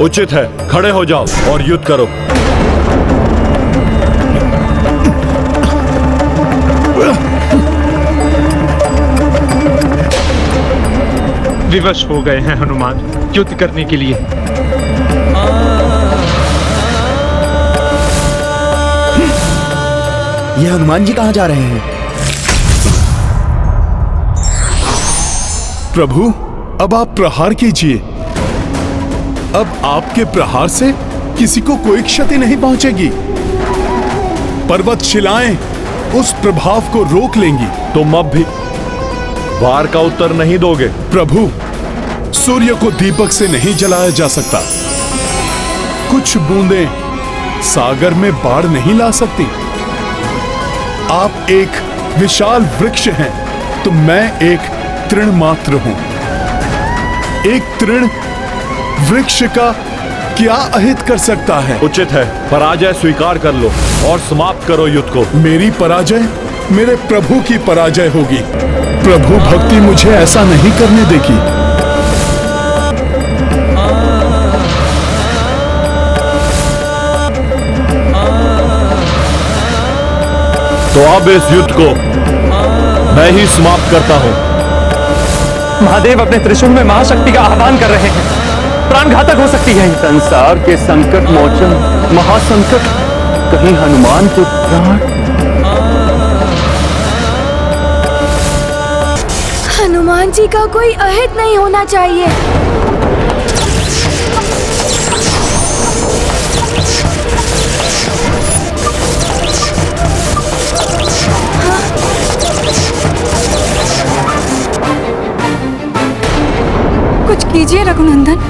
उचित है, खड़े हो जाओ और युद्ध करो। विवश हो गए हैं हनुमान युद्ध करने के लिए। ये हनुमान जी कहाँ जा रहे हैं? प्रभु, अब आप प्रहार कीजिए। अब आपके प्रहार से किसी को कोई क्षति नहीं पहुंचेगी। पर्वत शिलाएं उस प्रभाव को रोक लेंगी। तुम अब भी वार का उत्तर नहीं दोगे? प्रभु, सूर्य को दीपक से नहीं जलाया जा सकता। कुछ बूंदें सागर में बाढ़ नहीं ला सकती। आप एक विशाल वृक्ष हैं, तो मैं एक तृण मात्र हूं। एक तृण वृक्ष का क्या अहित कर सकता है? उचित है, पराजय स्वीकार कर लो और समाप्त करो युद्ध को। मेरी पराजय मेरे प्रभु की पराजय होगी। प्रभु भक्ति मुझे ऐसा नहीं करने देगी। तो अब इस युद्ध को मैं ही समाप्त करता हूं। महादेव अपने त्रिशूल में महाशक्ति का आह्वान कर रहे हैं। प्राणघातक हो सकती है। संसार के संकट मोचन महासंकट, कहीं हनुमान के प्राण। हनुमान जी का कोई अहित नहीं होना चाहिए। कुछ कीजिए रघुनंदन।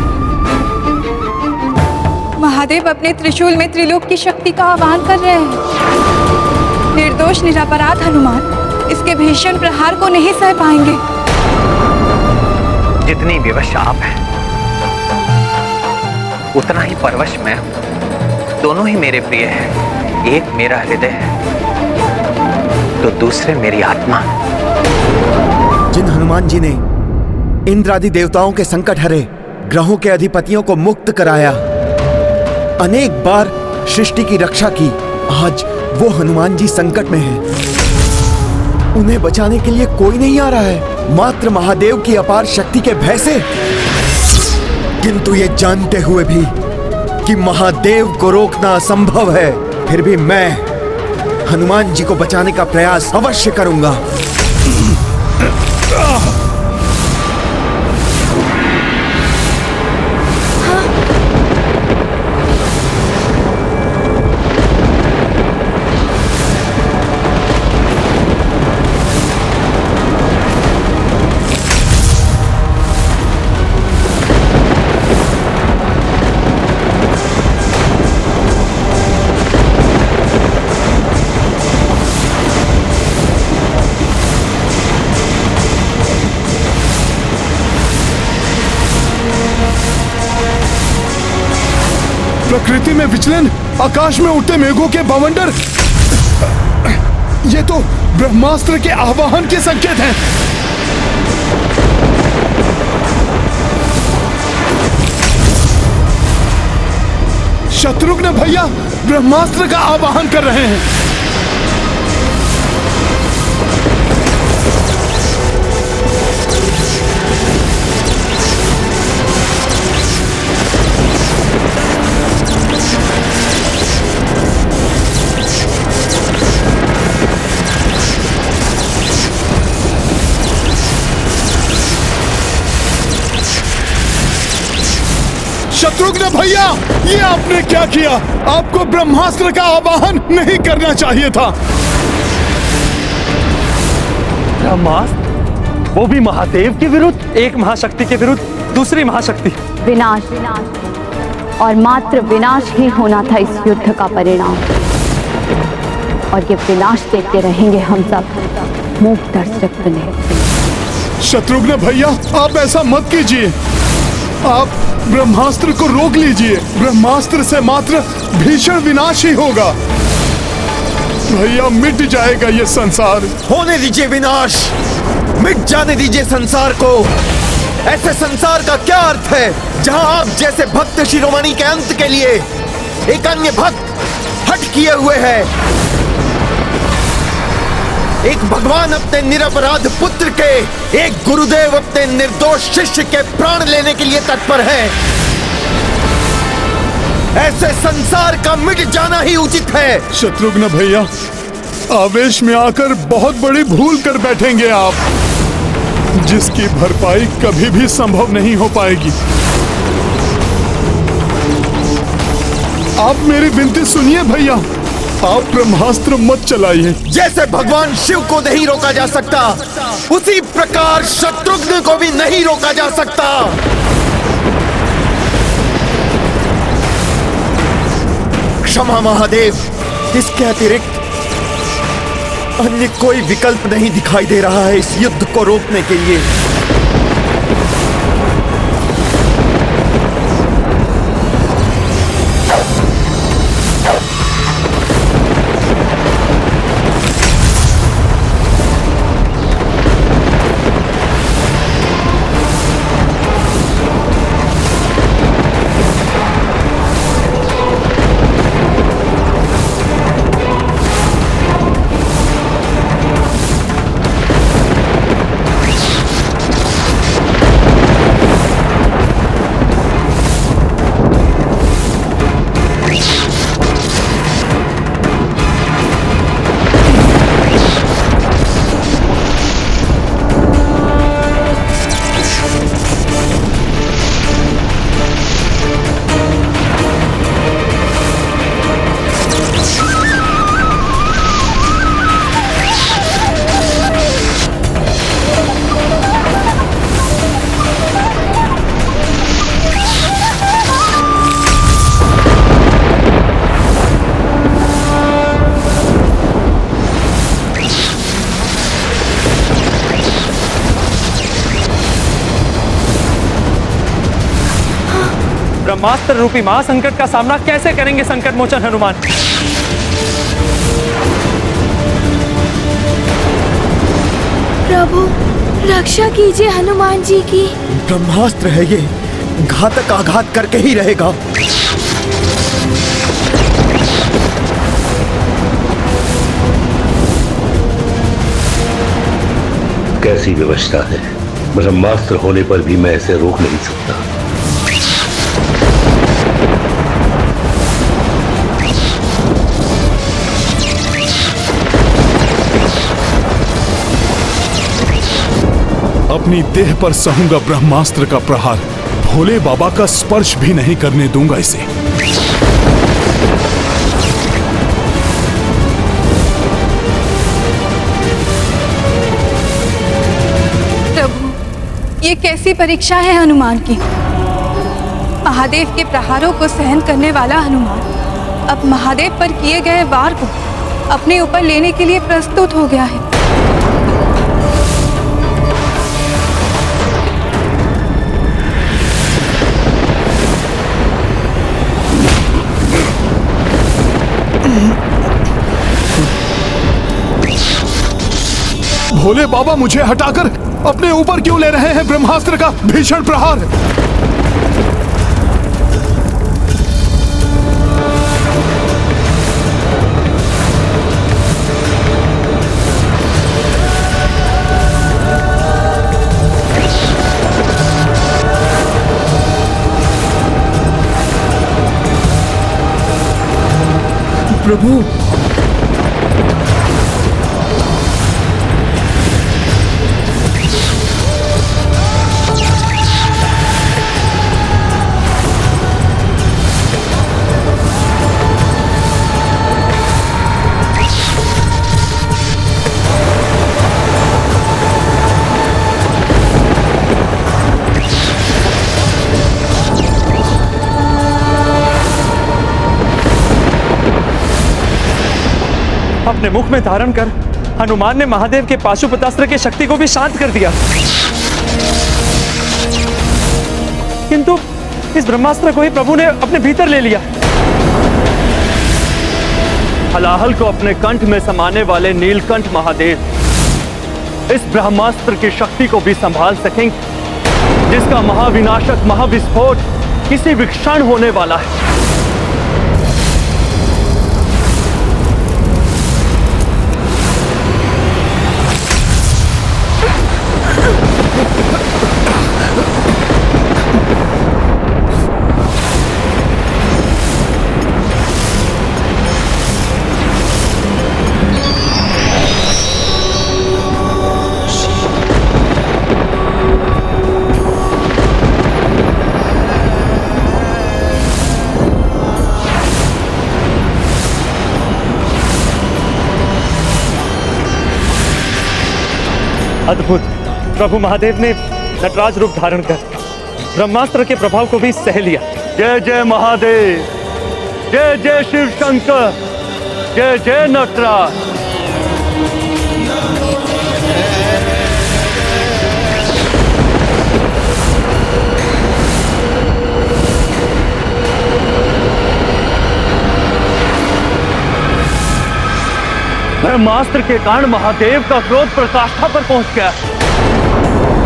महादेव अपने त्रिशूल में त्रिलोक की शक्ति का आह्वान कर रहे हैं। निर्दोष निरपराध हनुमान इसके भीषण प्रहार को नहीं सह पाएंगे। जितनी विवश आप हैं, उतना ही परवश मैं हूं। दोनों ही मेरे प्रिय हैं। एक मेरा हृदय है, तो दूसरे मेरी आत्मा। जिन हनुमान जी ने इंद्र आदि देवताओं के संकट हरे, ग्रहों के अधिपतियों को मुक्त कराया, अनेक बार सृष्टि की रक्षा की, आज वो हनुमान जी संकट में हैं। उन्हें बचाने के लिए कोई नहीं आ रहा है, मात्र महादेव की अपार शक्ति के भय से। किंतु ये जानते हुए भी कि महादेव को रोकना असंभव है, फिर भी मैं हनुमान जी को बचाने का प्रयास अवश्य करूंगा। प्रकृति में विचलन, आकाश में उड़ते मेघों के बवंडर, ये तो ब्रह्मास्त्र के आवाहन के संकेत हैं। शत्रुघ्न भैया ब्रह्मास्त्र का आवाहन कर रहे हैं। शत्रुघ्न भैया, ये आपने क्या किया? आपको ब्रह्मास्त्र का आवाहन नहीं करना चाहिए था। ब्रह्मास्त्र? वो भी महादेव के विरुद्ध? एक महाशक्ति के विरुद्ध दूसरी महाशक्ति। विनाश, और मात्र विनाश ही होना था इस युद्ध का परिणाम। और ये विनाश देखते रहेंगे हम सब मूक दर्शक बने। शत्रुघ्न भैया, आप ऐसा मत कीजिए। आप ब्रह्मास्त्र को रोक लीजिए। ब्रह्मास्त्र से मात्र भीषण विनाश ही होगा। भैया, मिट जाएगा ये संसार। होने दीजिए विनाश, मिट जाने दीजिए संसार को। ऐसे संसार का क्या अर्थ है जहां आप जैसे भक्त शिरोमणि के अंत के लिए एक अन्य भक्त हट किए हुए है। एक भगवान अपने निरपराध पुत्र के, एक गुरुदेव अपने निर्दोष शिष्य के प्राण लेने के लिए तत्पर है। ऐसे संसार का मिट जाना ही उचित है। शत्रुघ्न भैया, आवेश में आकर बहुत बड़ी भूल कर बैठेंगे आप, जिसकी भरपाई कभी भी संभव नहीं हो पाएगी। आप मेरी विनती सुनिए भैया, आप ब्रह्मास्त्र मत चलाइए। जैसे भगवान शिव को नहीं रोका जा सकता, उसी प्रकार शत्रुघ्न को भी नहीं रोका जा सकता। क्षमा महादेव, इसके अतिरिक्त अन्य कोई विकल्प नहीं दिखाई दे रहा है इस युद्ध को रोकने के लिए। ब्रह्मास्त्र रूपी महासंकट का सामना कैसे करेंगे संकट मोचन हनुमान? प्रभु रक्षा कीजिए हनुमान जी की। ब्रह्मास्त्र है ये, घातक आघात करके ही रहेगा। कैसी व्यवस्था है, ब्रह्मास्त्र होने पर भी मैं इसे रोक नहीं सकता। अपनी देह पर सहूंगा ब्रह्मास्त्र का प्रहार, भोले बाबा का स्पर्श भी नहीं करने दूंगा इसे। प्रभु, ये कैसी परीक्षा है हनुमान की? महादेव के प्रहारों को सहन करने वाला हनुमान अब महादेव पर किए गए वार को अपने ऊपर लेने के लिए प्रस्तुत हो गया है। भोले बाबा, मुझे हटाकर अपने ऊपर क्यों ले रहे हैं ब्रह्मास्त्र का भीषण प्रहार? प्रभु, अपने मुख में धारण कर हनुमान ने महादेव के पाशुपतास्त्र की शक्ति को भी शांत कर दिया, किंतु इस ब्रह्मास्त्र को ही प्रभु ने अपने भीतर ले लिया। हलाहल को अपने कंठ में समाने वाले नीलकंठ महादेव इस ब्रह्मास्त्र की शक्ति को भी संभाल सकेंगे, जिसका महाविनाशक महाविस्फोट किसी भी क्षण होने वाला है। अद्भुत! प्रभु महादेव ने नटराज रूप धारण कर ब्रह्मास्त्र के प्रभाव को भी सह लिया। जय जय महादेव, जय जय शिव शंकर, जय जय नटराज। ब्रह्मास्त्र के कारण महादेव का क्रोध पराकाष्ठा पर पहुंच गया।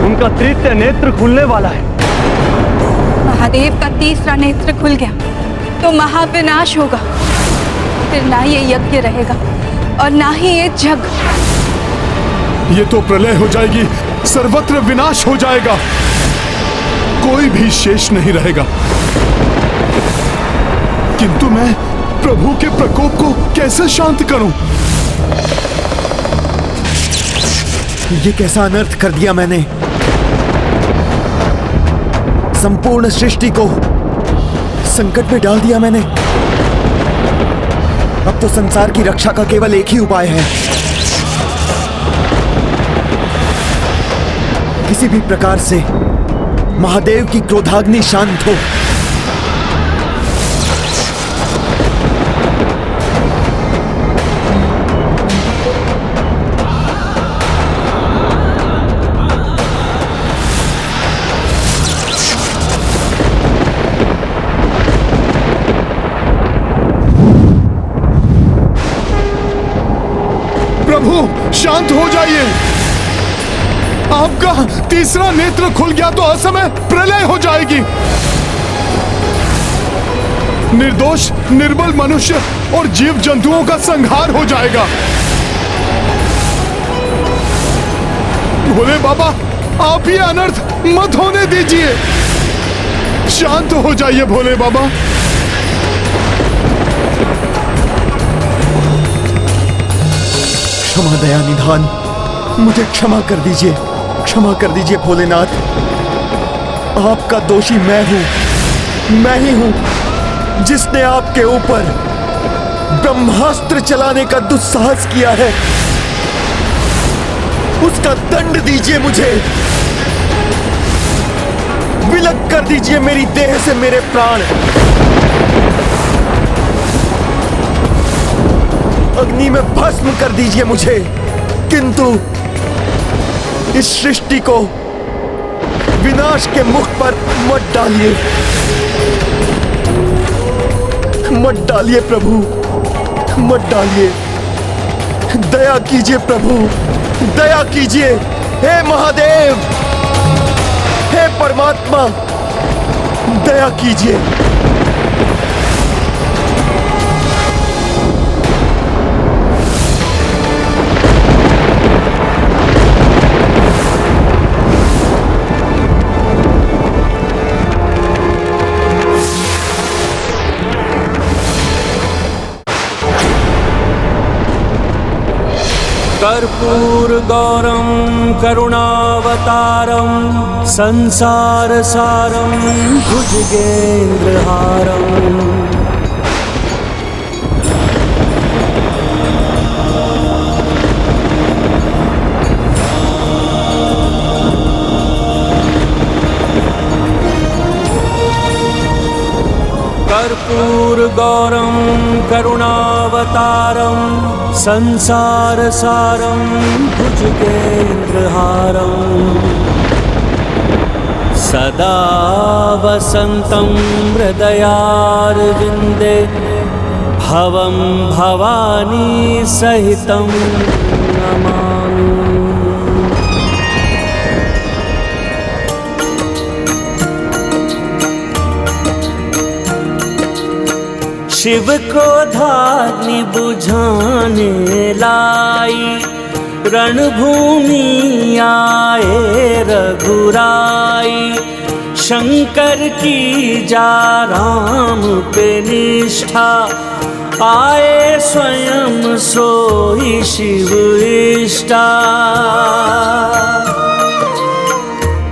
उनका तृतीय नेत्र खुलने वाला है। महादेव का तीसरा नेत्र खुल गया तो महाविनाश होगा। फिर ना ये यज्ञ रहेगा और ना ही ये जग। ये तो प्रलय हो जाएगी, सर्वत्र विनाश हो जाएगा, कोई भी शेष नहीं रहेगा। किंतु मैं प्रभु के प्रकोप को कैसे शांत करूं? ये कैसा अनर्थ कर दिया मैंने। संपूर्ण सृष्टि को संकट में डाल दिया मैंने। अब तो संसार की रक्षा का केवल एक ही उपाय है, किसी भी प्रकार से महादेव की क्रोधाग्नि शांत हो। प्रभु शांत हो जाइए। आपका तीसरा नेत्र खुल गया तो असमय प्रलय हो जाएगी। निर्दोष निर्बल मनुष्य और जीव जंतुओं का संहार हो जाएगा। भोले बाबा आप ये अनर्थ मत होने दीजिए। शांत हो जाइए भोले बाबा। क्षमा दया निधान, मुझे क्षमा कर दीजिए, क्षमा कर दीजिए भोलेनाथ। आपका दोषी मैं ही हूं जिसने आपके ऊपर ब्रह्मास्त्र चलाने का दुस्साहस किया है। उसका दंड दीजिए मुझे, विलग कर दीजिए मेरी देह से मेरे प्राण। अग्नि में भस्म कर दीजिए मुझे, किंतु इस सृष्टि को विनाश के मुख पर मत डालिए, मत डालिए प्रभु, मत डालिए। दया कीजिए प्रभु, दया कीजिए। हे महादेव, हे परमात्मा, दया कीजिए। कर्पूरगौरं करुणावतारं संसारसारं भुजगेन्द्रहारम् कर्पूरगौरं करुणावतारं संसारसारं भुजगेन्द्रहारम् सदा वसन्तं हृदयारविन्दे भवं भवानी सहितं नमामि। शिव क्रोधाग्नि बुझाने लाई, रणभूमि आए रघुराई। शंकर की जा राम पे निष्ठा, आए स्वयं सोई शिव इष्टा।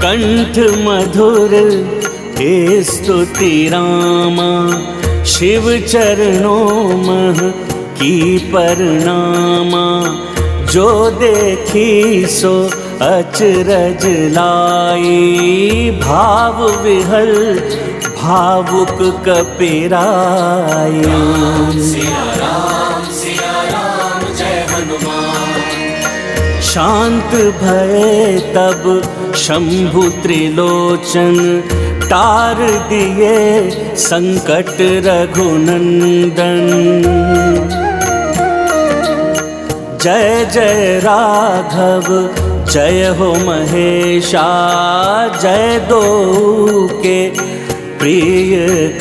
कंठ मधुर हे स्तुति रामा, शिव चरणों मह की परनामा। जो देखी सो अचरज लाई, भाव विहल भावुक कपिराई। सिया राम जय हनुमान। शांत भय तब शंभु त्रिलोचन, तार दिए संकट रघुनंदन। जय जय राघव जय हो महेशा, जय दो के प्रिय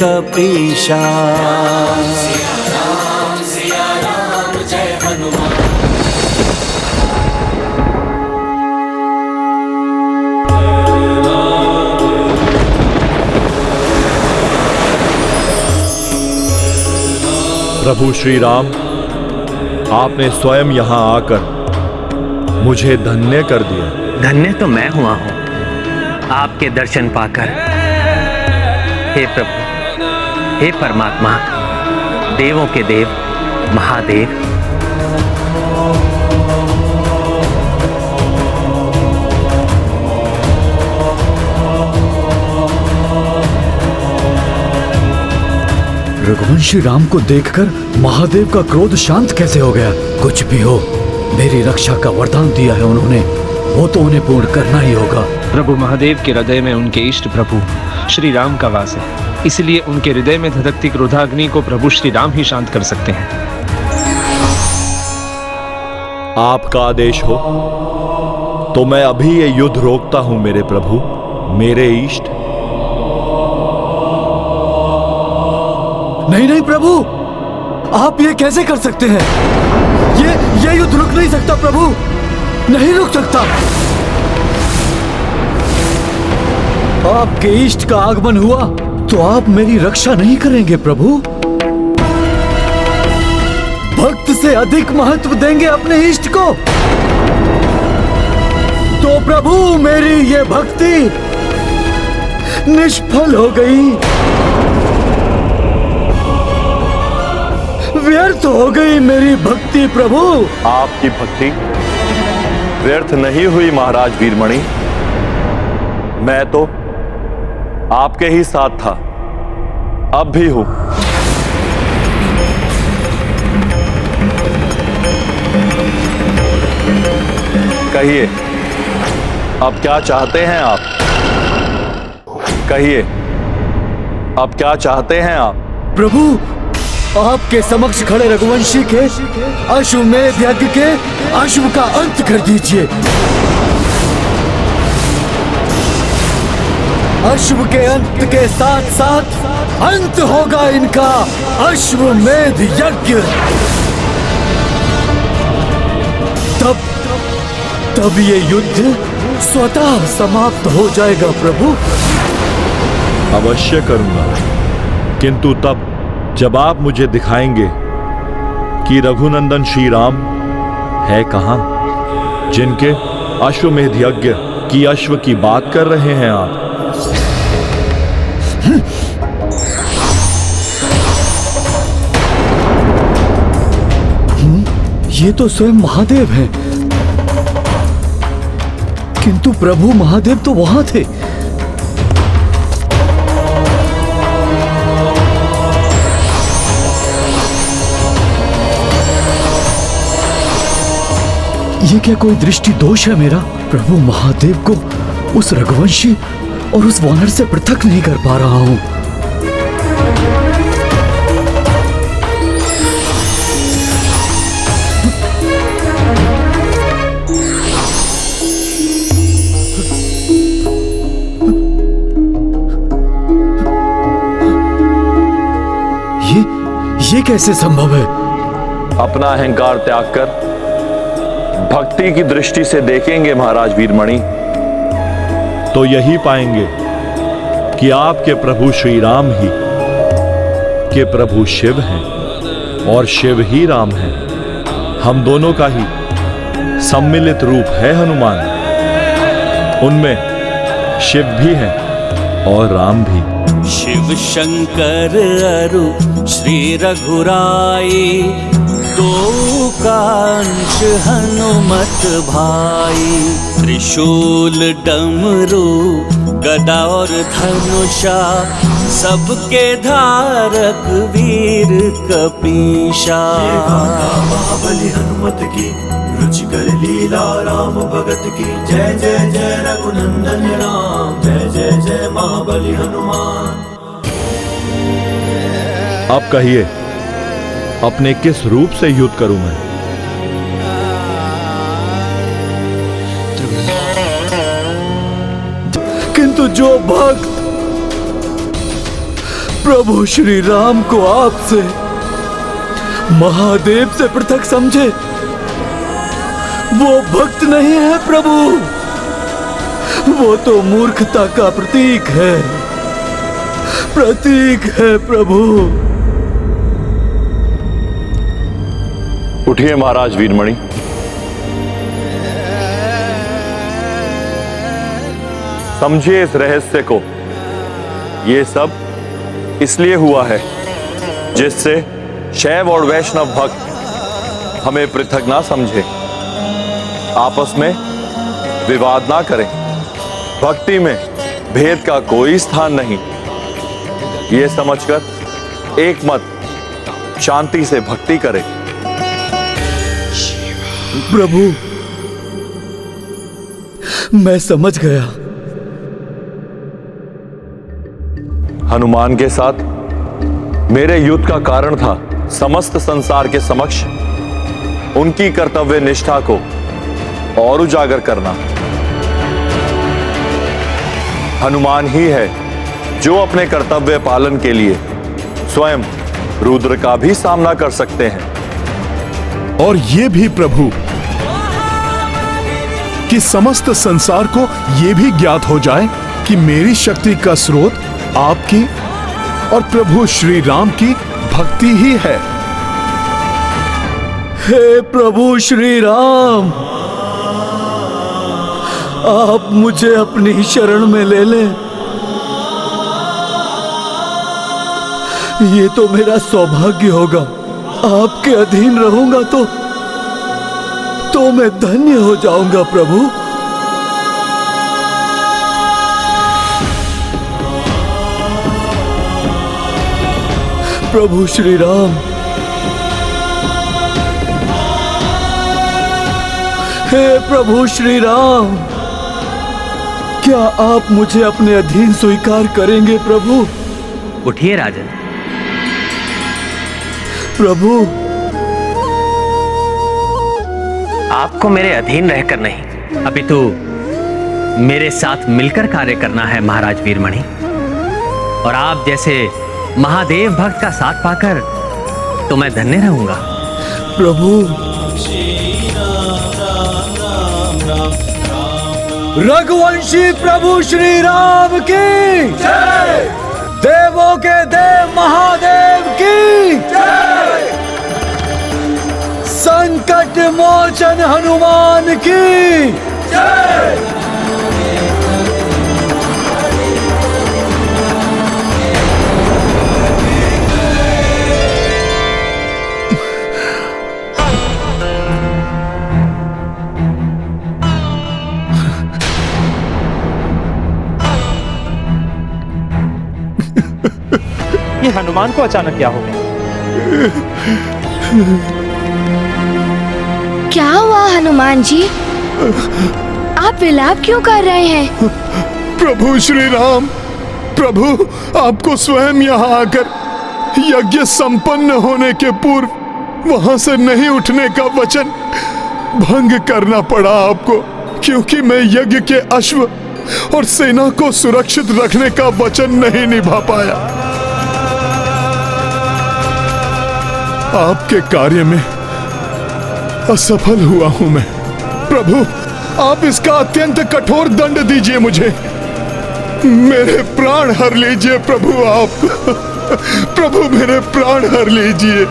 कपीशा। सिया राम जय हनुमान। प्रभु श्री राम, आपने स्वयं यहाँ आकर मुझे धन्य कर दिया। धन्य तो मैं हुआ हूं आपके दर्शन पाकर। हे प्रभु, हे परमात्मा, देवों के देव महादेव। रघुवंशी राम को देखकर महादेव का क्रोध शांत कैसे हो गया? कुछ भी हो, मेरी रक्षा का वरदान दिया है उन्होंने, वो तो उन्हें पूर्ण करना ही होगा। प्रभु महादेव के हृदय में उनके इष्ट प्रभु श्री राम का वास है, इसलिए उनके हृदय में धधकती क्रोधाग्नि को प्रभु श्री राम ही शांत कर सकते हैं। आपका आदेश हो तो मैं अभी ये युद्ध रोकता हूं मेरे प्रभु, मेरे इष्ट। नहीं नहीं प्रभु, आप ये कैसे कर सकते हैं? ये युद्ध रुक नहीं सकता प्रभु, नहीं रुक सकता। आपके इष्ट का आगमन हुआ तो आप मेरी रक्षा नहीं करेंगे प्रभु? भक्त से अधिक महत्व देंगे अपने इष्ट को? तो प्रभु मेरी ये भक्ति निष्फल हो गई, व्यर्थ हो गई मेरी भक्ति प्रभु। आपकी भक्ति व्यर्थ नहीं हुई महाराज वीरमणि, मैं तो आपके ही साथ था, अब भी हूं। कहिए, अब क्या चाहते हैं आप? कहिए, अब क्या चाहते हैं आप? प्रभु, आपके समक्ष खड़े रघुवंशी के अश्वमेध यज्ञ के अश्व का अंत कर दीजिए। अश्व के अंत के साथ साथ अंत होगा इनका अश्वमेध यज्ञ। तब ये युद्ध स्वतः समाप्त हो जाएगा प्रभु। अवश्य करूंगा, किंतु तब जब आप मुझे दिखाएंगे कि रघुनंदन श्री राम है कहां, जिनके अश्वमेध यज्ञ की अश्व की बात कर रहे हैं आप। ये तो स्वयं महादेव हैं, किंतु प्रभु महादेव तो वहां थे। ये क्या कोई दृष्टि दोष है मेरा? प्रभु महादेव को उस रघुवंशी और उस वानर से पृथक नहीं कर पा रहा हूं। ये कैसे संभव है? अपना अहंकार त्याग कर भक्ति की दृष्टि से देखेंगे महाराज वीरमणि, तो यही पाएंगे कि आपके प्रभु श्री राम ही के प्रभु शिव हैं और शिव ही राम हैं। हम दोनों का ही सम्मिलित रूप है हनुमान। उनमें शिव भी है और राम भी। शिव शंकर अरु श्री रघुराई, दो कांच हनुमत भाई। त्रिशूल डमरू गदा और धनुषा, सबके धारक वीर कपीशा। महाबली हनुमत की रुचिकर लीला राम भगत की। जय जय जय रघुनंदन राम, जय जय जय महाबली हनुमान। अब कहिए, अपने किस रूप से युद्ध करूं मैं? किंतु जो भक्त प्रभु श्री राम को आपसे, महादेव से पृथक समझे, वो भक्त नहीं है प्रभु, वो तो मूर्खता का प्रतीक है, प्रभु। उठिए महाराज वीरमणि। समझिए इस रहस्य को। ये सब इसलिए हुआ है जिससे शैव और वैष्णव भक्त हमें पृथक ना समझे, आपस में विवाद ना करें। भक्ति में भेद का कोई स्थान नहीं, ये समझकर एक मत शांति से भक्ति करें। प्रभु, मैं समझ गया। हनुमान के साथ मेरे युद्ध का कारण था समस्त संसार के समक्ष उनकी कर्तव्य निष्ठा को और उजागर करना। हनुमान ही है जो अपने कर्तव्य पालन के लिए स्वयं रुद्र का भी सामना कर सकते हैं। और ये भी प्रभु कि समस्त संसार को ये भी ज्ञात हो जाए कि मेरी शक्ति का स्रोत आपकी और प्रभु श्री राम की भक्ति ही है। हे प्रभु श्री राम, आप मुझे अपनी शरण में ले लें। ये तो मेरा सौभाग्य होगा। आपके अधीन रहूंगा तो मैं धन्य हो जाऊंगा प्रभु। प्रभु श्री राम, हे प्रभु श्री राम, क्या आप मुझे अपने अधीन स्वीकार करेंगे प्रभु? उठिए राजन। प्रभु, आपको मेरे अधीन रहकर नहीं, अपितु मेरे साथ मिलकर कार्य करना है महाराज वीरमणि। और आप जैसे महादेव भक्त का साथ पाकर तो मैं धन्य रहूंगा। प्रभु, रघुवंशी प्रभु श्री राम की जय, देवों के देव महादेव की जय, संकट मोचन हनुमान की जय। ये हनुमान को अचानक क्या हो गया? क्या हुआ हनुमान जी? आप विलाप क्यों कर रहे हैं? प्रभु श्री राम, प्रभु आपको स्वयं यहाँ आकर यज्ञ संपन्न होने के पूर्व वहां से नहीं उठने का वचन भंग करना पड़ा आपको, क्योंकि मैं यज्ञ के अश्व और सेना को सुरक्षित रखने का वचन नहीं निभा पाया। आपके कार्य में असफल हुआ हूं मैं। प्रभु, आप इसका अत्यंत कठोर दंड दीजिए मुझे। मेरे प्राण हर लीजिए प्रभु आप। प्रभु मेरे प्राण हर लीजिए।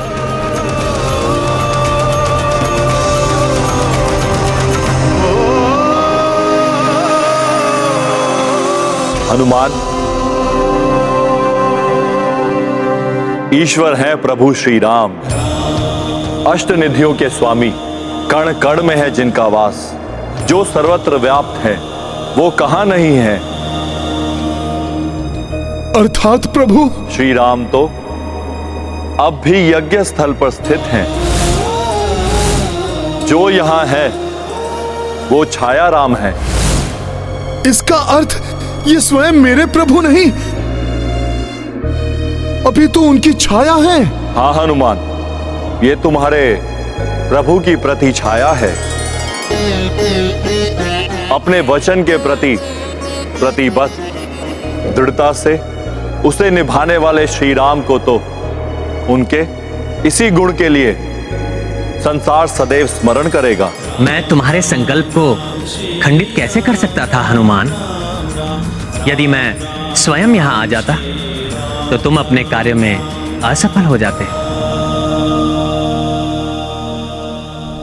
हनुमान, ईश्वर हैं प्रभु श्री राम, अष्ट निधियों के स्वामी, कण कण में है जिनका वास, जो सर्वत्र व्याप्त है वो कहां नहीं है। अर्थात प्रभु श्री राम तो अब भी यज्ञ स्थल पर स्थित हैं। जो यहां है वो छाया राम है। इसका अर्थ ये स्वयं मेरे प्रभु नहीं, अभी तो उनकी छाया है। हाँ हनुमान, ये तुम्हारे प्रभु की प्रति छाया है। अपने वचन के प्रति प्रतिबद्ध दृढ़ता से उसे निभाने वाले श्री राम को तो उनके इसी गुण के लिए संसार सदैव स्मरण करेगा। मैं तुम्हारे संकल्प को खंडित कैसे कर सकता था हनुमान? यदि मैं स्वयं यहां आ जाता तो तुम अपने कार्य में असफल हो जाते।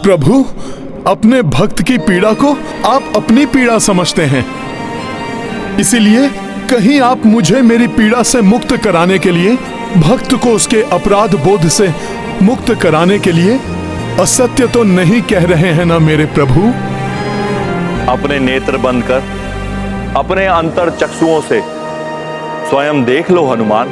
प्रभु, अपने भक्त की पीड़ा को आप अपनी पीड़ा समझते हैं, इसीलिए कहीं आप मुझे मेरी पीड़ा से मुक्त कराने के लिए, भक्त को उसके अपराध बोध से मुक्त कराने के लिए असत्य तो नहीं कह रहे हैं ना मेरे प्रभु? अपने नेत्र बंद कर अपने अंतर चक्षुओं से स्वयं देख लो हनुमान।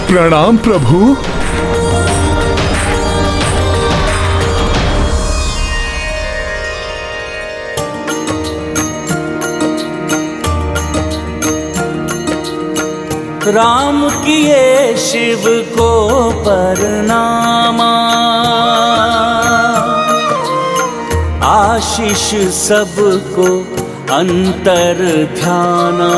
प्रणाम प्रभु। राम किए शिव को परनामा, आशीष सबको अंतर ध्याना।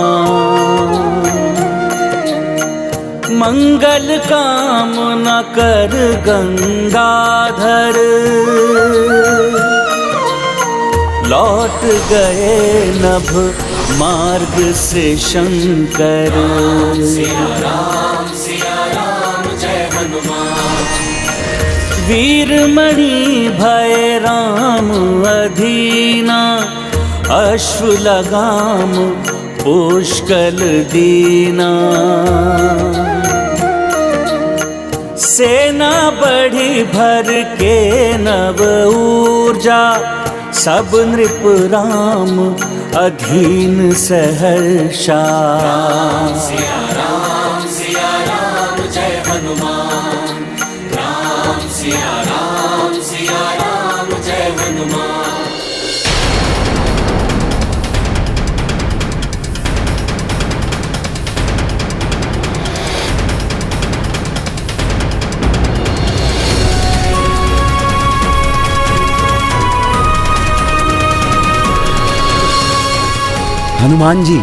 मंगल कामना कर गंगाधर, लौट गए नभ मार्ग से शंकर। सिया राम जय हनुमान। वीरमणि भय राम अधीना, अश्व लगाम पुष्कल दीना। सेना बढ़ी भर के नव ऊर्जा, सब नृप राम अधीन सहर्षा। सिया राम जय हनुमान। राम सिया राम जय हनुमान। हनुमान जी,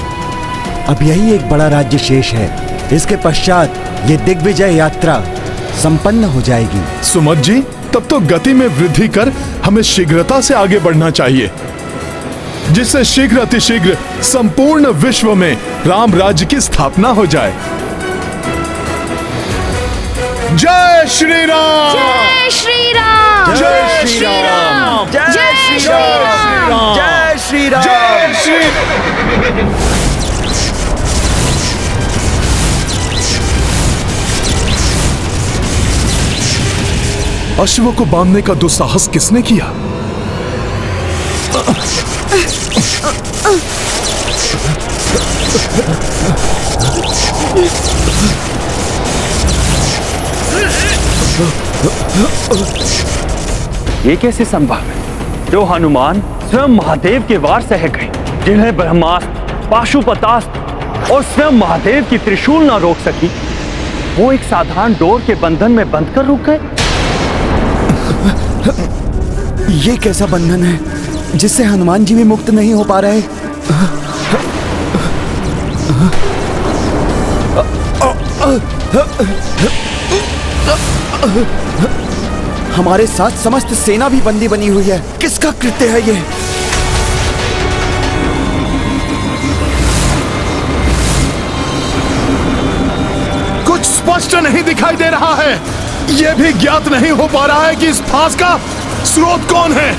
अब यही एक बड़ा राज्य शेष है। इसके पश्चात ये दिग्विजय यात्रा संपन्न हो जाएगी। सुमत जी, तब तो गति में वृद्धि कर हमें शीघ्रता से आगे बढ़ना चाहिए, जिससे शीघ्र अतिशीघ्र संपूर्ण विश्व में राम राज्य की स्थापना हो जाए। जय श्री राम! जय श्री राम! जय श्री राम! जय श्री राम! जय श्री राम! जय श्री। अश्व को बांधने का दुस्साहस किसने किया? ये कैसे संभव है? जो हनुमान स्वयं महादेव के वार सह गए, जिन्हें ब्रह्मास्त्र, पाशुपतास्त्र और स्वयं महादेव की त्रिशूल ना रोक सकी, वो एक साधारण डोर के बंधन में बंधकर रुक गए। ये कैसा बंधन है जिससे हनुमान जी भी मुक्त नहीं हो पा रहे? हमारे साथ समस्त सेना भी बंदी बनी हुई है। किसका कृत्य है ये? कुछ स्पष्ट नहीं दिखाई दे रहा है। यह भी ज्ञात नहीं हो पा रहा है कि इस फांस का स्रोत कौन है।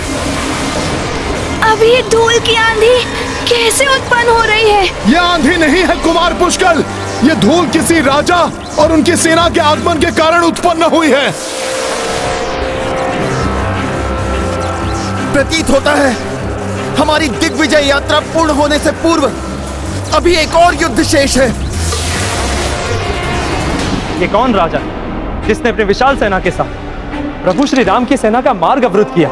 अब ये धूल की आंधी कैसे उत्पन्न हो रही है? यह आंधी नहीं है कुमार पुष्कल, ये धूल किसी राजा और उनकी सेना के आगमन के कारण उत्पन्न हुई है। प्रतीत होता है हमारी दिग्विजय यात्रा पूर्ण होने से पूर्व अभी एक और युद्ध शेष है। ये कौन राजा है जिसने अपने विशाल सेना के साथ प्रभु श्री राम की सेना का मार्ग अवरुद्ध किया?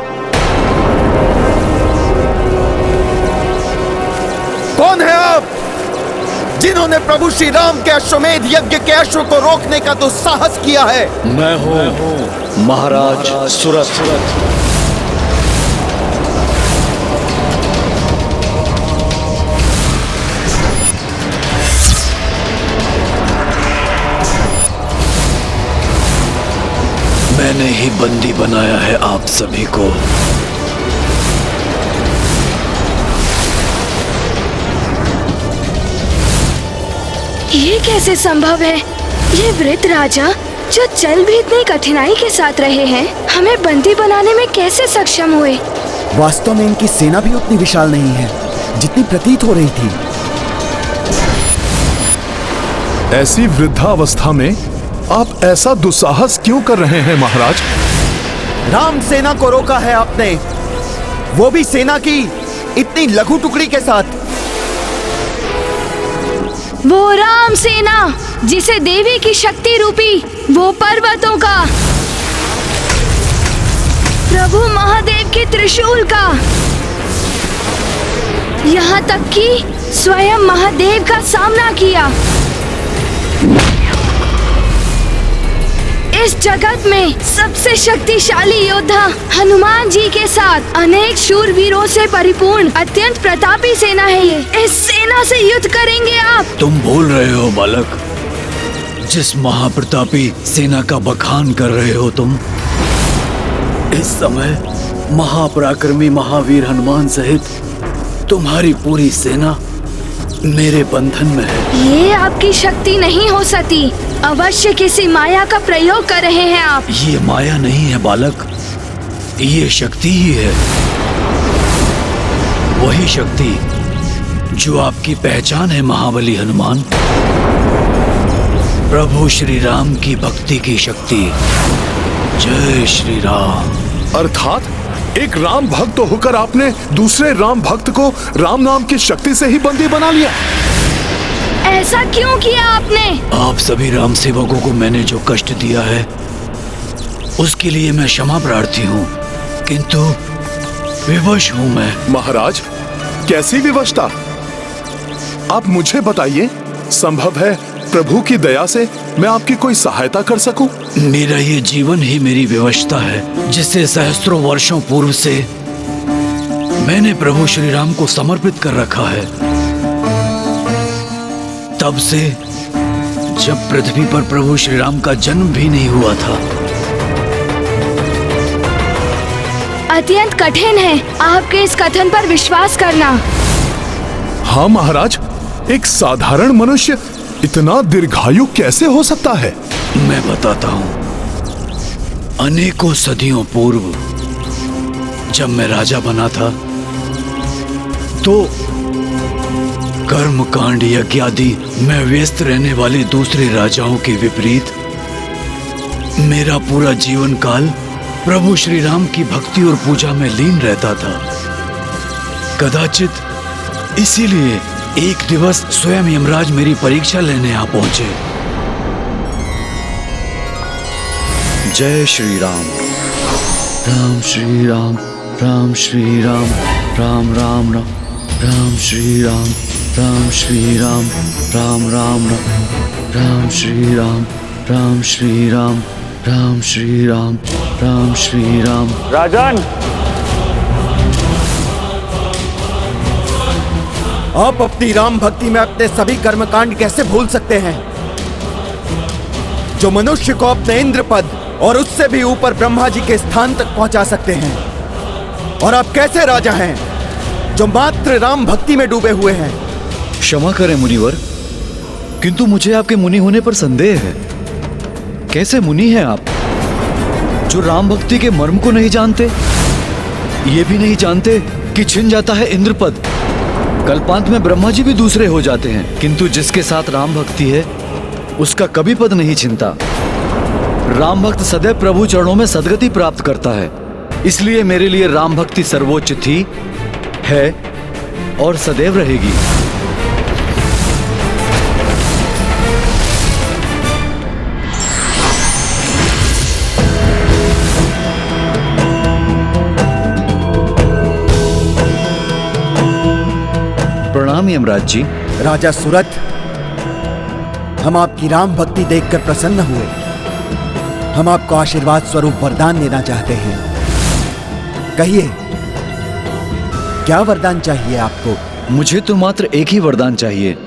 कौन है आप जिन्होंने प्रभु श्री राम के अश्वमेध यज्ञ के अश्व को रोकने का दुस्साहस किया है? मैं हूँ महाराज सुरथ। मैंने ही बंदी बनाया है आप सभी को। ये कैसे संभव है? ये वृद्ध राजा जो चल भी इतनी कठिनाई के साथ रहे हैं, हमें बंदी बनाने में कैसे सक्षम हुए? वास्तव में इनकी सेना भी उतनी विशाल नहीं है जितनी प्रतीत हो रही थी। ऐसी वृद्धावस्था में आप ऐसा दुस्साहस क्यों कर रहे हैं महाराज? राम सेना को रोका है आपने, वो भी सेना की इतनी लघु टुकड़ी के साथ। वो राम सेना जिसे देवी की शक्ति रूपी वो पर्वतों का, प्रभु महादेव के त्रिशूल का, यहाँ तक कि स्वयं महादेव का सामना किया। इस जगत में सबसे शक्तिशाली योद्धा हनुमान जी के साथ अनेक शूरवीरों से परिपूर्ण अत्यंत प्रतापी सेना है ये। इस सेना से युद्ध करेंगे आप? तुम भूल रहे हो बालक, जिस महाप्रतापी सेना का बखान कर रहे हो तुम, इस समय महापराक्रमी महावीर हनुमान सहित तुम्हारी पूरी सेना मेरे बंधन में है। ये आपकी शक्ति नहीं हो सकती, अवश्य किसी माया का प्रयोग कर रहे हैं आप। ये माया नहीं है बालक, ये शक्ति ही है। वही शक्ति जो आपकी पहचान है महाबली हनुमान, प्रभु श्री राम की भक्ति की शक्ति। जय श्री राम। अर्थात एक राम भक्त होकर आपने दूसरे राम भक्त को राम नाम की शक्ति से ही बंदी बना लिया। ऐसा क्यों किया आपने? आप सभी राम सेवकों को मैंने जो कष्ट दिया है उसके लिए मैं क्षमा प्रार्थी हूँ, किंतु विवश हूँ मैं। महाराज, कैसी विवशता? आप मुझे बताइए, संभव है प्रभु की दया से मैं आपकी कोई सहायता कर सकूं? मेरा ये जीवन ही मेरी विवशता है, जिसे सहस्त्रों वर्षों पूर्व से मैंने प्रभु श्री राम को समर्पित कर रखा है। तब से जब पृथ्वी पर प्रभु श्री राम का जन्म भी नहीं हुआ था। अत्यंत कठिन है आपके इस कथन पर विश्वास करना। हाँ महाराज, एक साधारण मनुष्य इतना दीर्घायु कैसे हो सकता है? मैं बताता हूँ। अनेकों सदियों पूर्व जब मैं राजा बना था तो कर्मकांड यज्ञादि में व्यस्त रहने वाले दूसरे राजाओं के विपरीत मेरा पूरा जीवन काल प्रभु श्री राम की भक्ति और पूजा में लीन रहता था। कदाचित इसीलिए एक दिवस स्वयं यमराज मेरी परीक्षा लेने आ पहुंचे। जय श्री राम। राम श्री राम, राम श्री राम, राम राम राम, राम श्री राम, राम श्री राम, राम राम राम, राम श्री राम, राम श्री राम, राम श्री राम, राम श्री राम। राजन, आप अपनी राम भक्ति में अपने सभी कर्मकांड कैसे भूल सकते हैं, जो मनुष्य को अपने इंद्र पद और उससे भी ऊपर ब्रह्मा जी के स्थान तक पहुंचा सकते हैं? और आप कैसे राजा हैं जो मात्र राम भक्ति में डूबे हुए हैं? क्षमा करें मुनिवर, किंतु मुझे आपके मुनि होने पर संदेह है। कैसे मुनि हैं आप जो राम भक्ति के मर्म को नहीं जानते? ये भी नहीं जानते कि छिन जाता है इंद्र पद, कल्पांत में ब्रह्मा जी भी दूसरे हो जाते हैं, किंतु जिसके साथ राम भक्ति है उसका कभी पद नहीं छिनता। राम भक्त सदैव प्रभु चरणों में सदगति प्राप्त करता है। इसलिए मेरे लिए राम भक्ति सर्वोच्च थी, है और सदैव रहेगी। प्रणाम यमराज जी। राजा सुरथ, हम आपकी राम भक्ति देखकर प्रसन्न हुए। हम आपको आशीर्वाद स्वरूप वरदान देना चाहते हैं। कहिए, क्या वरदान चाहिए आपको? मुझे तो मात्र एक ही वरदान चाहिए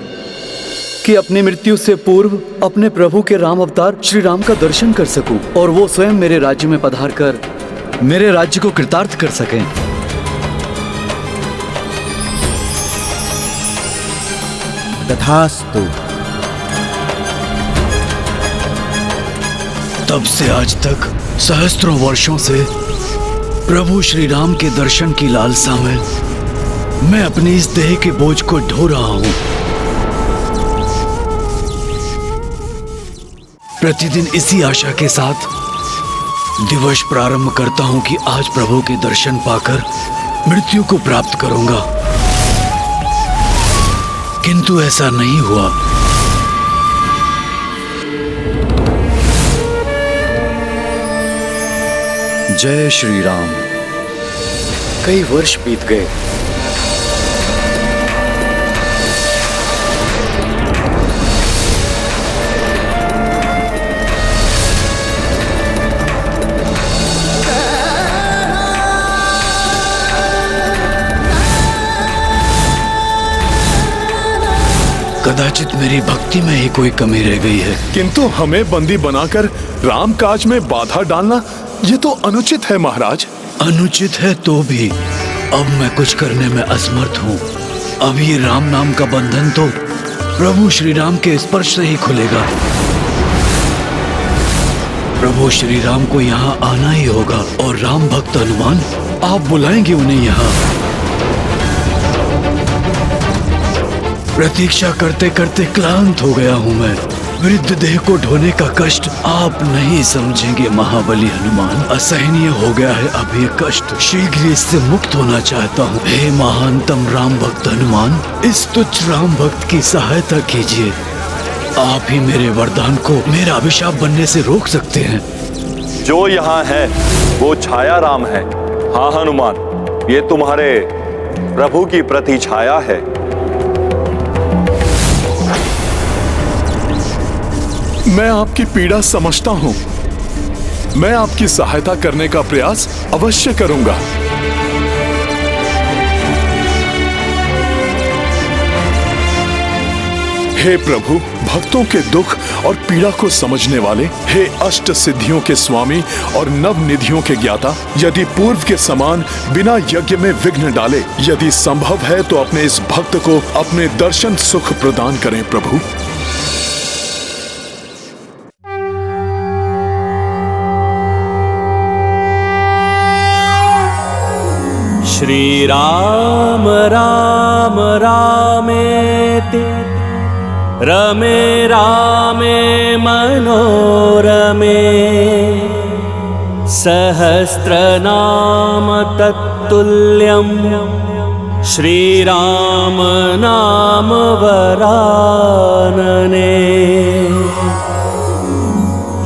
कि अपनी मृत्यु से पूर्व अपने प्रभु के राम अवतार श्री राम का दर्शन कर सकूं और वो स्वयं मेरे राज्य में पधार कर मेरे राज्य को कृतार्थ कर सकें। तथास्तु। तब से आज तक सहस्त्रों वर्षों से प्रभु श्री राम के दर्शन की लालसा में मैं अपनी इस देह के बोझ को ढो रहा हूं। प्रतिदिन इसी आशा के साथ दिवस प्रारंभ करता हूं कि आज प्रभु के दर्शन पाकर मृत्यु को प्राप्त करूंगा, किंतु ऐसा नहीं हुआ। जय श्री राम। कई वर्ष बीत गए। कदाचित मेरी भक्ति में ही कोई कमी रह गई है। किंतु हमें बंदी बनाकर राम काज में बाधा डालना ये तो अनुचित है महाराज। अनुचित है तो भी अब मैं कुछ करने में असमर्थ हूँ। अब ये राम नाम का बंधन तो प्रभु श्री राम के स्पर्श से ही खुलेगा। प्रभु श्री राम को यहाँ आना ही होगा और राम भक्त हनुमान आप बुलाएंगे उन्हें यहाँ। प्रतीक्षा करते करते क्लांत हो गया हूँ मैं। वृद्ध देह को ढोने का कष्ट आप नहीं समझेंगे महाबली हनुमान। असहनीय हो गया है अब ये कष्ट। शीघ्र इससे मुक्त होना चाहता हूँ। हे महानतम राम भक्त हनुमान, इस तुच्छ राम भक्त की सहायता कीजिए। आप ही मेरे वरदान को मेरा अभिशाप बनने से रोक सकते हैं। जो यहाँ है वो छाया राम है। हाँ हनुमान, ये तुम्हारे प्रभु की प्रति छाया है। मैं आपकी पीड़ा समझता हूं। मैं आपकी सहायता करने का प्रयास अवश्य करूंगा। हे प्रभु, भक्तों के दुख और पीड़ा को समझने वाले, हे अष्ट सिद्धियों के स्वामी और नव निधियों के ज्ञाता, यदि पूर्व के समान बिना यज्ञ में विघ्न डाले, यदि संभव है तो अपने इस भक्त को अपने दर्शन सुख प्रदान करें प्रभु। श्री राम राम रामेति रमे रामे मनोरमे सहस्रनाम तत्तुल्यं श्रीराम नाम वरानने।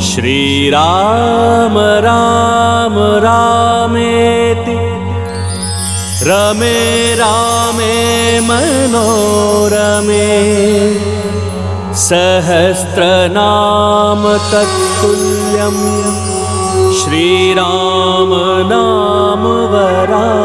श्रीराम राम रामेति रमे रामे मनोरमे सहस्रनाम तत्तुल्यं श्रीराम नाम वरानने।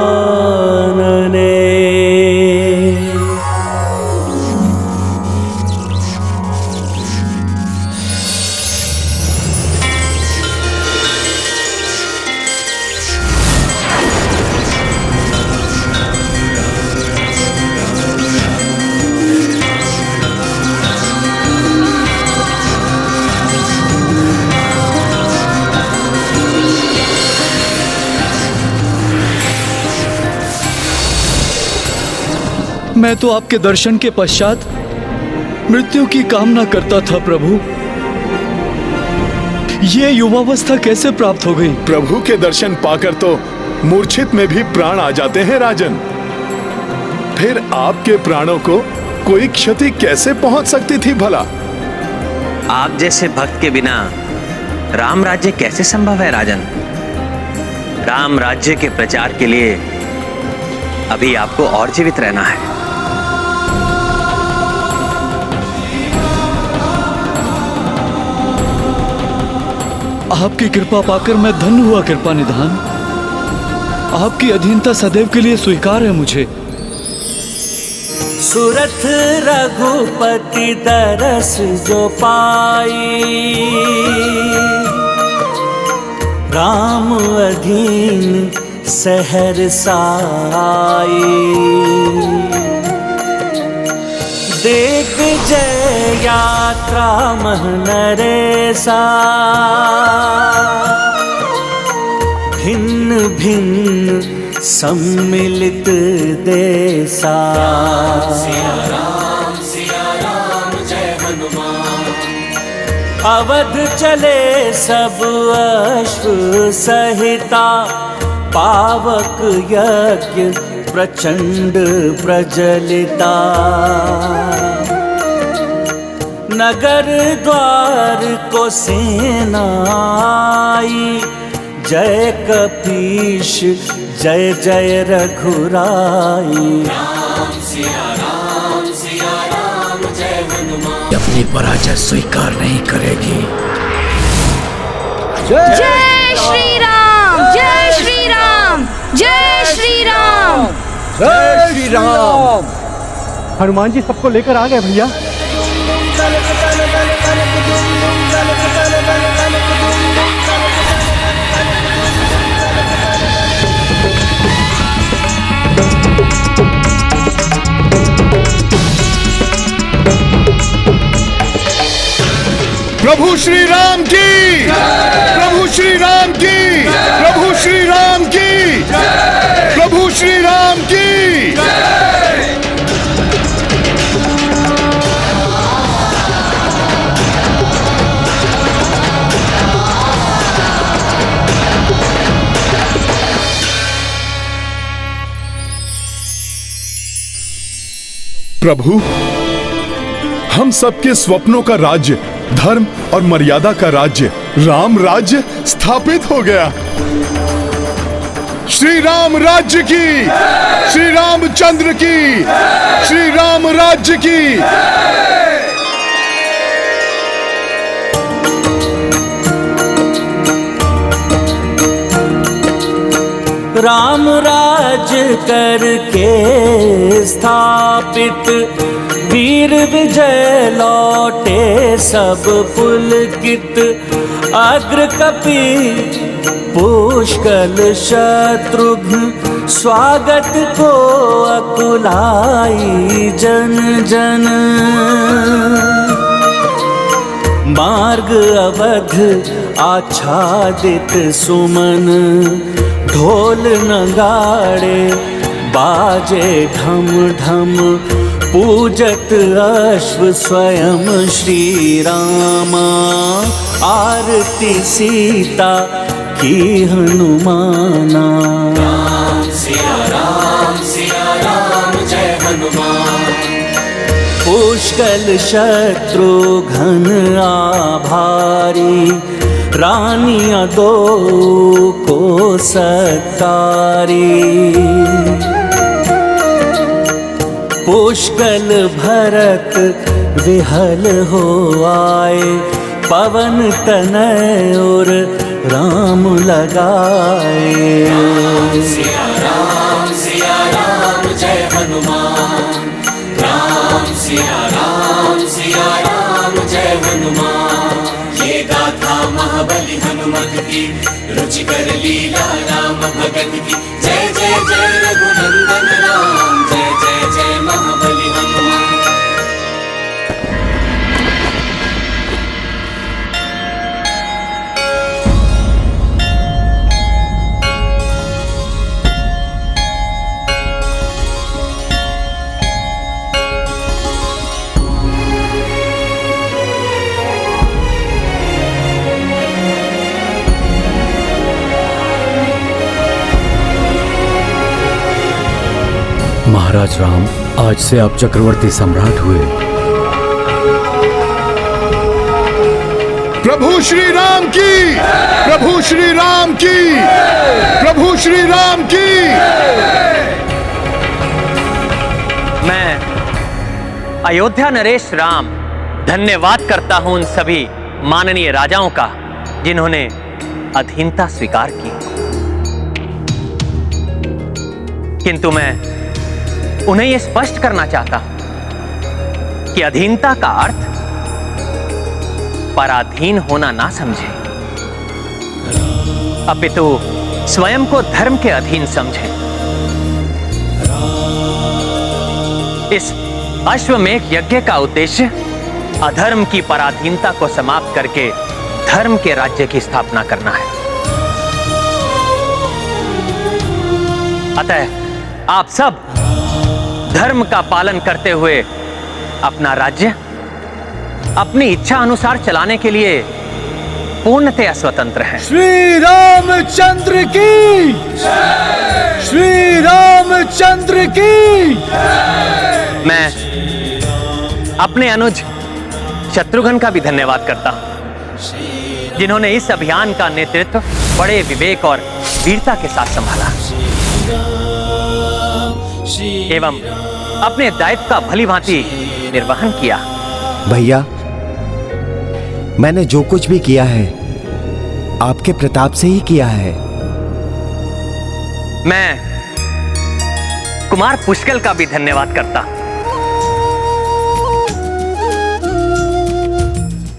मैं तो आपके दर्शन के पश्चात मृत्यु की कामना करता था प्रभु। ये युवावस्था कैसे प्राप्त हो गई? प्रभु के दर्शन पाकर तो मूर्छित में भी प्राण आ जाते हैं राजन। फिर आपके प्राणों को कोई क्षति कैसे पहुंच सकती थी भला? आप जैसे भक्त के बिना राम राज्य कैसे संभव है राजन? राम राज्य के प्रचार के लिए अभी आपको और जीवित रहना है। आपकी कृपा पाकर मैं धन्य हुआ कृपा निधान। आपकी अधीनता सदैव के लिए स्वीकार है मुझे। सुरथ रघुपति दरस जो पाई, राम अधीन सहर साई। देख जय यात्रा मह नरेसा, भिन्न भिन्न सम्मिलित देसा। सिया राम जय हनुमान। अवध चले सब अश्व सहिता, पावक यज्ञ प्रचंड प्रजलिता। नगर द्वार को सेना आई, जय कपीश जय जय रघुराई। सिया राम जय हनुमान। अपनी पराजय स्वीकार नहीं करेगी। जय श्री राम, जय श्री राम, जय श्री राम, जय श्री राम। हनुमान जी सबको लेकर आ गए भैया। प्रभु श्री राम की, प्रभु श्री राम की, प्रभु श्री राम की, प्रभु श्री राम की। प्रभु, हम सबके स्वप्नों का राज्य, धर्म और मर्यादा का राज्य, राम राज्य स्थापित हो गया। श्री राम राज्य की, श्री रामचंद्र की, श्री राम राज्य की। राम राज्य करके स्थापित, वीर विजय लौटे सब पुलकित। अग्र कपि पुष्कल शत्रुघ्न, स्वागत को अकुलाई जन जन। मार्ग अवध आच्छादित सुमन, ढोल नगाड़े बाजे ढम ढम। पूजत अश्व स्वयं श्री रामा, आरती सीता की हनुमाना। सिया राम जय हनुमान। पुष्कल शत्रुघ्न आभारी, रानियां दो को सत्कारी। पुष्कल भरत विहल हो आए, पवन तनय और राम लगाए। सिया राम जय हनुमान। सिया राम जय हनुमान। ये गाथा महाबली हनुमत की, रुचिकर लीला राम भगत की। जय जय जय रघुनंदन राम, जय जय जय महाबली हनुमान। महाराज राम, आज से आप चक्रवर्ती सम्राट हुए। प्रभु श्री राम की, प्रभु श्री राम की, प्रभु श्री राम की। मैं अयोध्या नरेश राम धन्यवाद करता हूं उन सभी माननीय राजाओं का जिन्होंने अधीनता स्वीकार की, किंतु मैं उन्हें यह स्पष्ट करना चाहता हूं कि अधीनता का अर्थ पराधीन होना ना समझे, अपितु स्वयं को धर्म के अधीन समझे। इस अश्वमेध यज्ञ का उद्देश्य अधर्म की पराधीनता को समाप्त करके धर्म के राज्य की स्थापना करना है। अतः आप सब धर्म का पालन करते हुए अपना राज्य अपनी इच्छा अनुसार चलाने के लिए पूर्णतया स्वतंत्र हैं। श्री रामचंद्र की, श्री रामचंद्र की। मैं अपने अनुज शत्रुघ्न का भी धन्यवाद करता हूं जिन्होंने इस अभियान का नेतृत्व बड़े विवेक और वीरता के साथ संभाला एवं अपने दायित्व का भलीभांति निर्वहन किया। भैया, मैंने जो कुछ भी किया है आपके प्रताप से ही किया है। मैं कुमार पुष्कल का भी धन्यवाद करता हूं।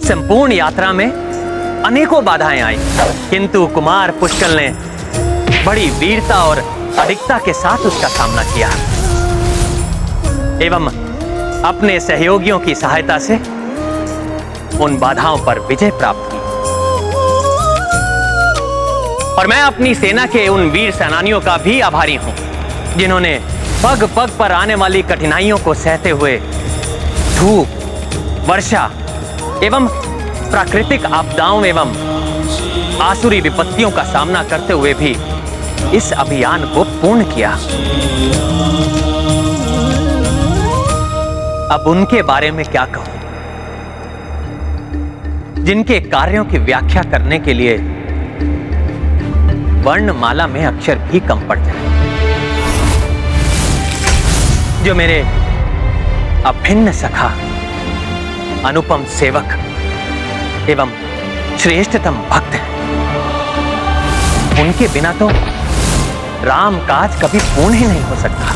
संपूर्ण यात्रा में अनेकों बाधाएं आई, किंतु कुमार पुष्कल ने बड़ी वीरता और अडिगता के साथ उसका सामना किया एवं अपने सहयोगियों की सहायता से उन बाधाओं पर विजय प्राप्त की। और मैं अपनी सेना के उन वीर सेनानियों का भी आभारी हूं जिन्होंने पग पग पर आने वाली कठिनाइयों को सहते हुए धूप, वर्षा एवं प्राकृतिक आपदाओं एवं आसुरी विपत्तियों का सामना करते हुए भी इस अभियान को पूर्ण किया। अब उनके बारे में क्या कहूं, जिनके कार्यों की व्याख्या करने के लिए वर्णमाला में अक्षर भी कम पड़ते हैं, जो मेरे अभिन्न सखा, अनुपम सेवक एवं श्रेष्ठतम भक्त हैं। उनके बिना तो राम काज कभी पूर्ण ही नहीं हो सकता।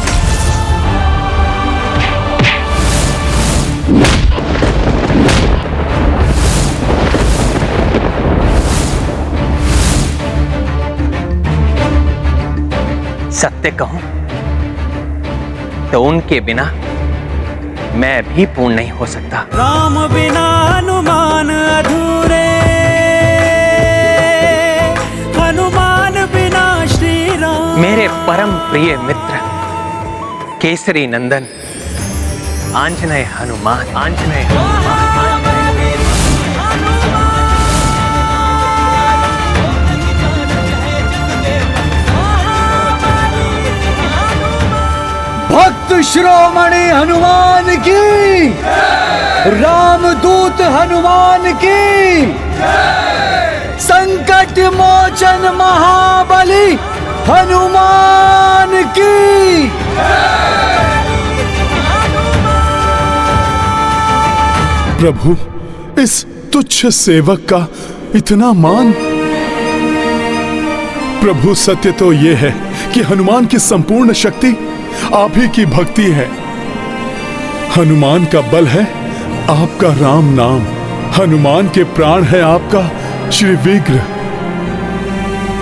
सत्य कहूं तो उनके बिना मैं भी पूर्ण नहीं हो सकता। राम बिना हनुमान अधूरे, हनुमान बिना श्री राम। मेरे परम प्रिय मित्र केसरी नंदन आंजनेय हनुमान, आंजनेय हनुमान। भक्त शिरोमणि हनुमान की, रामदूत हनुमान की, संकट मोचन महाबली हनुमान की। प्रभु, इस तुच्छ सेवक का इतना मान। प्रभु, सत्य तो यह है कि हनुमान की संपूर्ण शक्ति आप ही की भक्ति है। हनुमान का बल है आपका राम नाम, हनुमान के प्राण है आपका श्री विग्रह,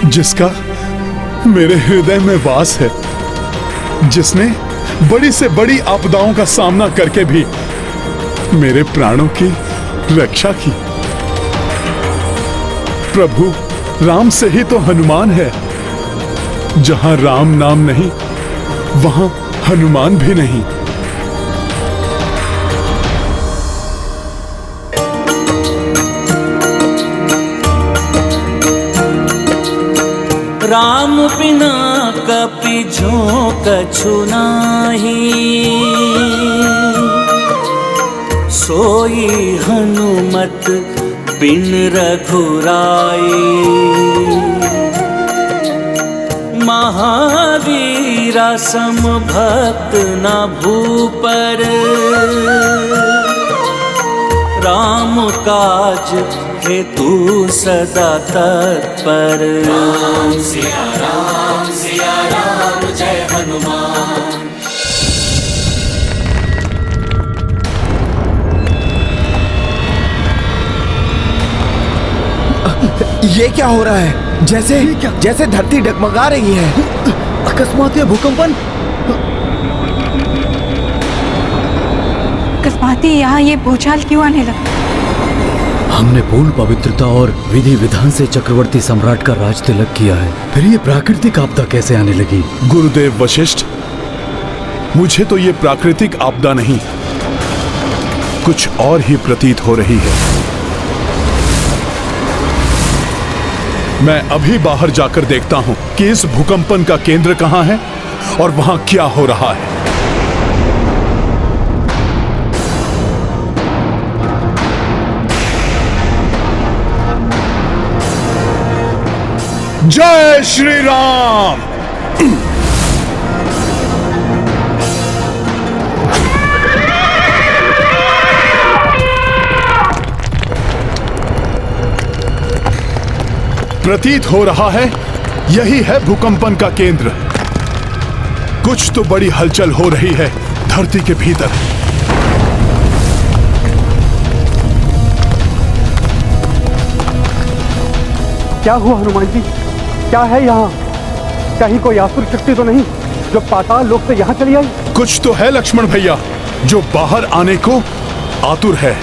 जिसका मेरे हृदय में वास है, जिसने बड़ी से बड़ी आपदाओं का सामना करके भी मेरे प्राणों की रक्षा की। प्रभु, राम से ही तो हनुमान है। जहां राम नाम नहीं वहां हनुमान भी नहीं। राम बिना कपि झोंक छुनाही, सोई हनुमत बिन रघुराई। महावीरा सम भक्त न भूपर, राम काज हेतु सदा तत्पर। राम सिया राम जय हनुमान। ये क्या हो रहा है? जैसे धरती डगमगा रही है। अकस्मात यह भूकंपन। अकस्मात यहाँ ये भूचाल क्यों आने लगा? हमने पूर्ण पवित्रता और विधि विधान से चक्रवर्ती सम्राट का राज तिलक किया है, फिर ये प्राकृतिक आपदा कैसे आने लगी? गुरुदेव वशिष्ठ, मुझे तो ये प्राकृतिक आपदा नहीं, कुछ और ही प्रतीत हो रही है। मैं अभी बाहर जाकर देखता हूं कि इस भूकंपन का केंद्र कहां है और वहां क्या हो रहा है। जय श्री राम। प्रतीत हो रहा है यही है भूकंपन का केंद्र। कुछ तो बड़ी हलचल हो रही है धरती के भीतर। क्या हुआ हनुमान जी? क्या है यहाँ? कहीं कोई आसुर शक्ति तो नहीं जो पाताल लोक से यहाँ चली आई? कुछ तो है लक्ष्मण भैया जो बाहर आने को आतुर है।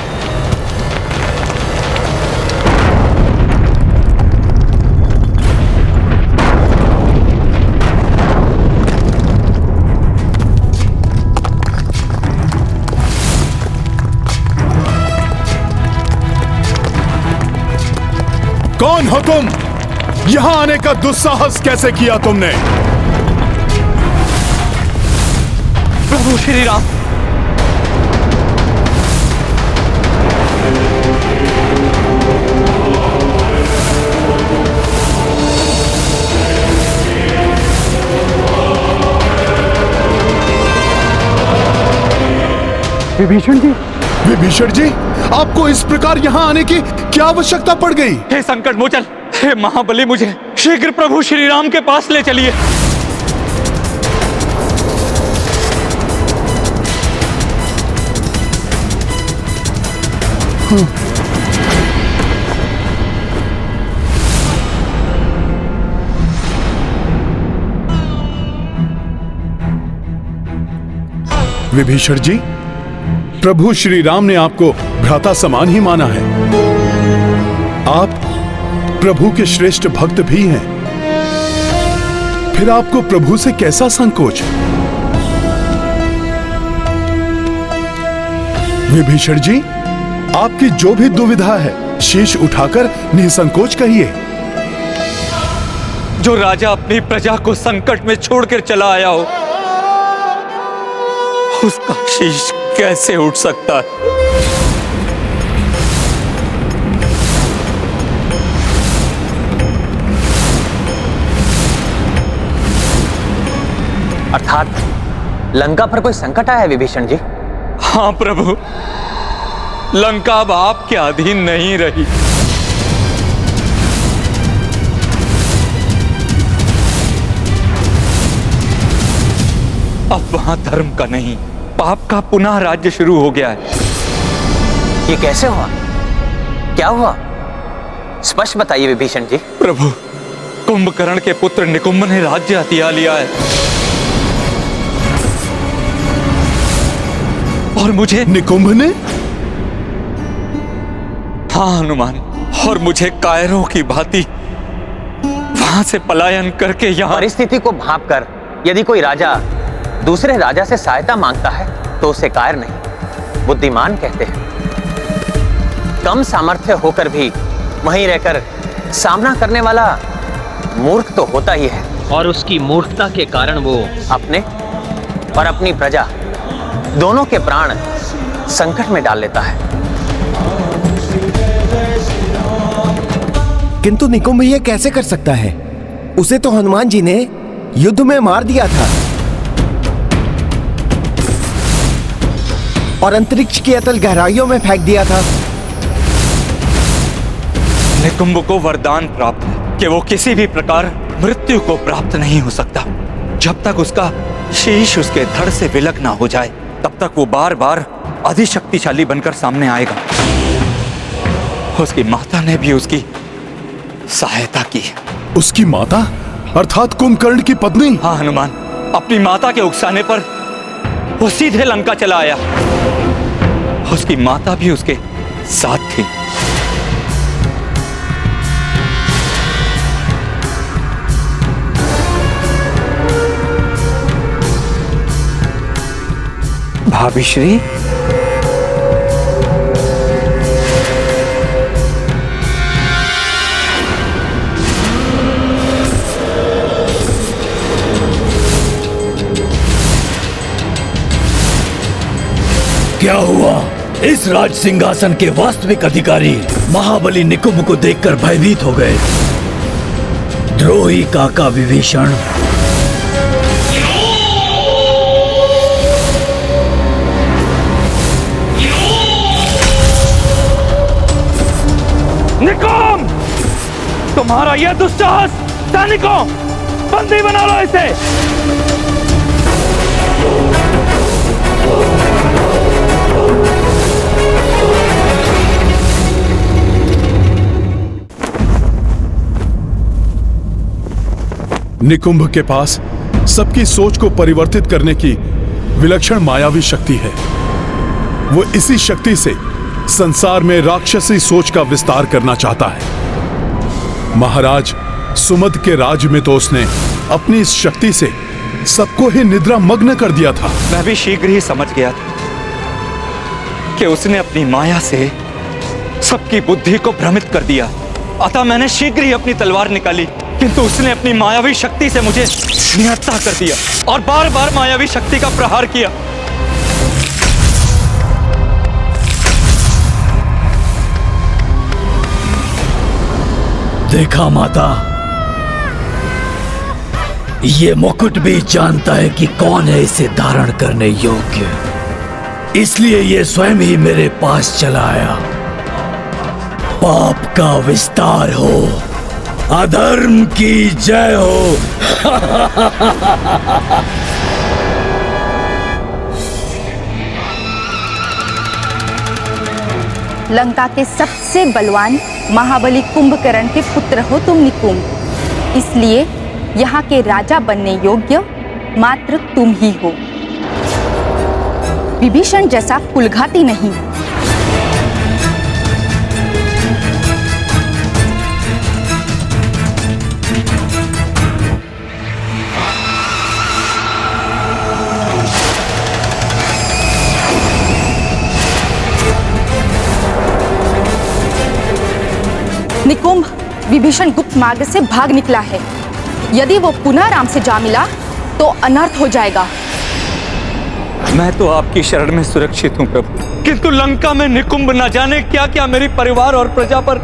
कौन हो तुम? यहां आने का दुस्साहस कैसे किया तुमने? प्रभु श्री राम। विभीषण जी। विभीषण जी, आपको इस प्रकार यहाँ आने की क्या आवश्यकता पड़ गई? हे संकट मोचन, हे महाबली, मुझे शीघ्र प्रभु श्री राम के पास ले चलिए। विभीषण जी, प्रभु श्री राम ने आपको भ्राता समान ही माना है। आप प्रभु के श्रेष्ठ भक्त भी हैं, फिर आपको प्रभु से कैसा संकोच? विभीषण जी, आपकी जो भी दुविधा है शीश उठाकर निसंकोच कहिए। जो राजा अपनी प्रजा को संकट में छोड़कर चला आया हो, उसका शीश कैसे उठ सकता है? अर्थात लंका पर कोई संकट आया है विभीषण जी? हाँ प्रभु, लंका अब आपके अधीन नहीं रही। अब वहां धर्म का नहीं, पाप का पुनः राज्य शुरू हो गया है। ये कैसे हुआ? क्या हुआ? स्पष्ट बताइए विभीषण जी। प्रभु, कुंभकर्ण के पुत्र निकुंभ ने राज्य हथिया लिया है और मुझे। निकुंभ ने? हाँ हनुमान, और मुझे कायरों की भांति वहां से पलायन करके यहाँ। परिस्थिति को भांपकर यदि कोई राजा दूसरे राजा से सहायता मांगता है तो उसे कायर नहीं, बुद्धिमान कहते हैं। कम सामर्थ्य होकर भी वहीं रहकर सामना करने वाला मूर्ख तो होता ही है, और उसकी मूर्खता के कारण वो अपने और अपनी प्रजा दोनों के प्राण संकट में डाल लेता है। किंतु निकुंभ ये कैसे कर सकता है? उसे तो हनुमान जी ने युद्ध में मार दिया था और अंतरिक्ष की अतल गहराइयों में फेंक दिया था। निकुंभ को वरदान प्राप्त है कि वो किसी भी प्रकार मृत्यु को प्राप्त नहीं हो सकता। जब तक उसका शीश उसके धड़ से विलग ना हो जाए, तब तक वो बार बार अधिशक्तिशाली बनकर सामने आएगा। उसकी माता ने भी उसकी सहायता की। उसकी माता अर्थात कुंभकर्ण की पत्नी? हाँ हनुमान, अपनी माता के उकसाने पर वो सीधे लंका चला आया। उसकी माता भी उसके साथ थी। भाभी श्री, क्या हुआ? इस राज सिंहासन के वास्तविक अधिकारी महाबली निकुंभ को देखकर भयभीत हो गए। द्रोही काका विभीषण, निकुंभ, तुम्हारा यह दुस्साहस! सैनिकों, बंदी बना लो इसे। निकुंभ के पास सबकी सोच को परिवर्तित करने की विलक्षण मायावी शक्ति है। वो इसी शक्ति से संसार में राक्षसी सोच का विस्तार करना चाहता है। महाराज सुमद के राज्य में तो उसने अपनी इस शक्ति से सबको ही निद्रा मग्न कर दिया था। मैं भी शीघ्र ही समझ गया था कि उसने अपनी माया से सबकी बुद्धि को भ्रमित कर दिया। अतः मैंने शीघ्र ही अपनी तलवार निकाली, किंतु उसने अपनी मायावी शक्ति से मुझे निहत्था कर दिया और बार बार मायावी शक्ति का प्रहार किया। देखा माता, ये मुकुट भी जानता है कि कौन है इसे धारण करने योग्य, इसलिए ये स्वयं ही मेरे पास चला आया। पाप का विस्तार हो, अधर्म की जय हो। लंका के सबसे बलवान महाबली कुंभकर्ण के पुत्र हो तुम निकुंभ, इसलिए यहाँ के राजा बनने योग्य मात्र तुम ही हो। विभीषण जैसा कुलघाती नहीं। निकुंभ, विभीषण गुप्त मार्ग से भाग निकला है। यदि वो पुनः राम से जा मिला तो अनर्थ हो जाएगा। मैं तो आपकी शरण में सुरक्षित हूँ प्रभु, किंतु लंका में निकुंभ न जाने क्या क्या मेरी परिवार और प्रजा पर